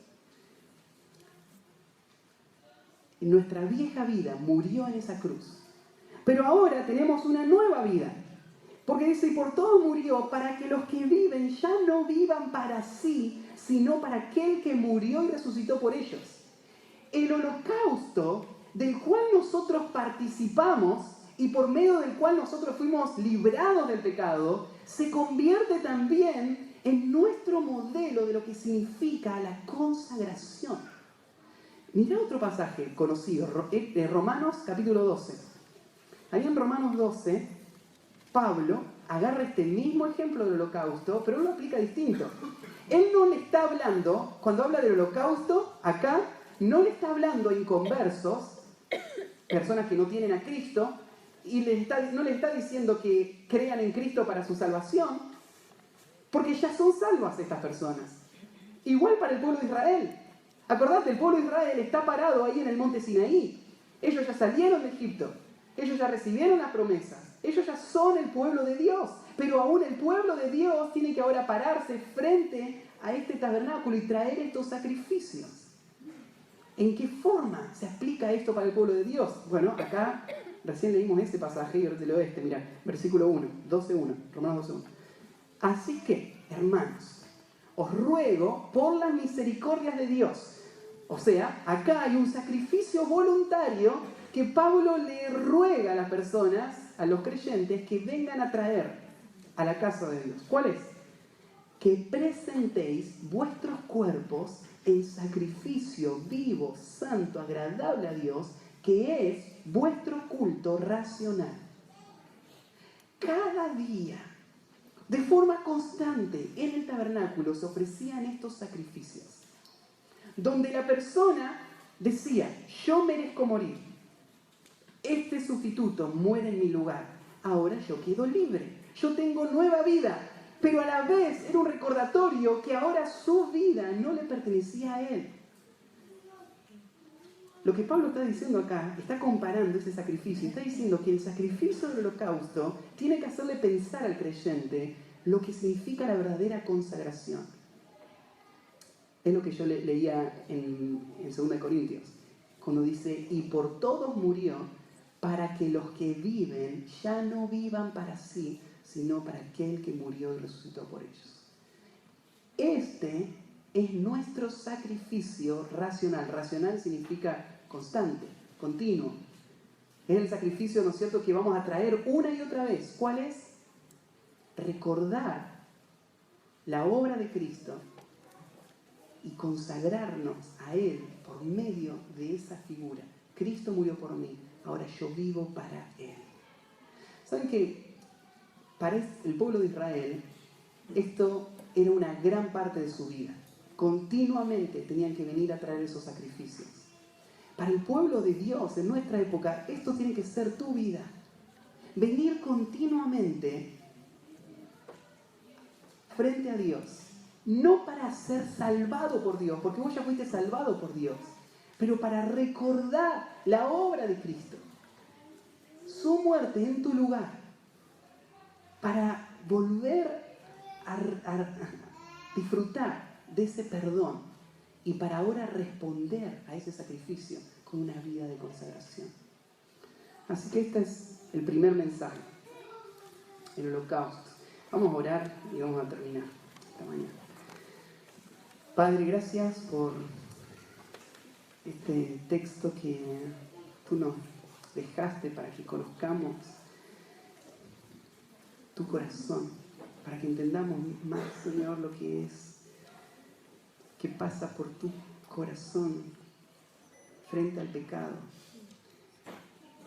Y nuestra vieja vida murió en esa cruz. Pero ahora tenemos una nueva vida. Porque dice, y por todo murió para que los que viven ya no vivan para sí, sino para aquel que murió y resucitó por ellos. El holocausto del cual nosotros participamos y por medio del cual nosotros fuimos librados del pecado, se convierte también en nuestro modelo de lo que significa la consagración. Mirá otro pasaje conocido, de Romanos capítulo 12. Ahí en Romanos 12, Pablo agarra este mismo ejemplo del holocausto, pero él lo aplica distinto. Él no le está hablando, cuando habla del holocausto, acá, no le está hablando a inconversos, personas que no tienen a Cristo, y no le está diciendo que crean en Cristo para su salvación, porque ya son salvas estas personas. Igual para el pueblo de Israel. Acordate, el pueblo de Israel está parado ahí en el monte Sinaí. Ellos ya salieron de Egipto. Ellos ya recibieron las promesas. Ellos ya son el pueblo de Dios. Pero aún el pueblo de Dios tiene que ahora pararse frente a este tabernáculo y traer estos sacrificios. ¿En qué forma se aplica esto para el pueblo de Dios? Bueno, acá recién leímos este pasaje y ahora te leo este. Mirá, versículo 1, 12:1, Romanos 12:1. Así que, hermanos, os ruego por las misericordias de Dios. O sea, acá hay un sacrificio voluntario que Pablo le ruega a las personas, a los creyentes, que vengan a traer a la casa de Dios. ¿Cuál es? Que presentéis vuestros cuerpos en sacrificio vivo, santo, agradable a Dios, que es vuestro culto racional. Cada día, de forma constante, en el tabernáculo se ofrecían estos sacrificios, donde la persona decía, yo merezco morir, este sustituto muere en mi lugar, ahora yo quedo libre, yo tengo nueva vida, pero a la vez era un recordatorio que ahora su vida no le pertenecía a él. Lo que Pablo está diciendo acá, está comparando ese sacrificio, está diciendo que el sacrificio del holocausto tiene que hacerle pensar al creyente lo que significa la verdadera consagración. Es lo que yo leía en 2 Corintios, cuando dice, y por todos murió, para que los que viven ya no vivan para sí, sino para aquel que murió y resucitó por ellos. Este es nuestro sacrificio racional. Racional significa constante, continuo. Es el sacrificio, ¿no es cierto?, que vamos a traer una y otra vez. ¿Cuál es? Recordar la obra de Cristo y consagrarnos a Él por medio de esa figura. Cristo murió por mí, ahora yo vivo para Él. ¿Saben que para el pueblo de Israel esto era una gran parte de su vida? Continuamente tenían que venir a traer esos sacrificios. Para el pueblo de Dios en nuestra época, esto tiene que ser tu vida. Venir continuamente frente a Dios. No para ser salvado por Dios, porque vos ya fuiste salvado por Dios, pero para recordar la obra de Cristo, su muerte en tu lugar, para volver a disfrutar de ese perdón y para ahora responder a ese sacrificio con una vida de consagración. Así que este es el primer mensaje, el holocausto. Vamos a orar y vamos a terminar esta mañana. Padre, gracias por este texto que tú nos dejaste para que conozcamos tu corazón, para que entendamos más, Señor, lo que es, que pasa por tu corazón frente al pecado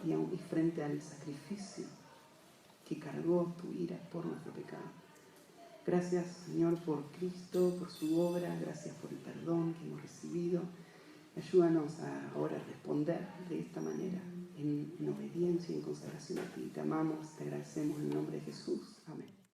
y frente al sacrificio que cargó tu ira por nuestro pecado. Gracias, Señor, por Cristo, por su obra, gracias por el perdón que hemos recibido. Ayúdanos a ahora responder de esta manera, en obediencia y en consagración a ti. Te amamos, te agradecemos en el nombre de Jesús. Amén.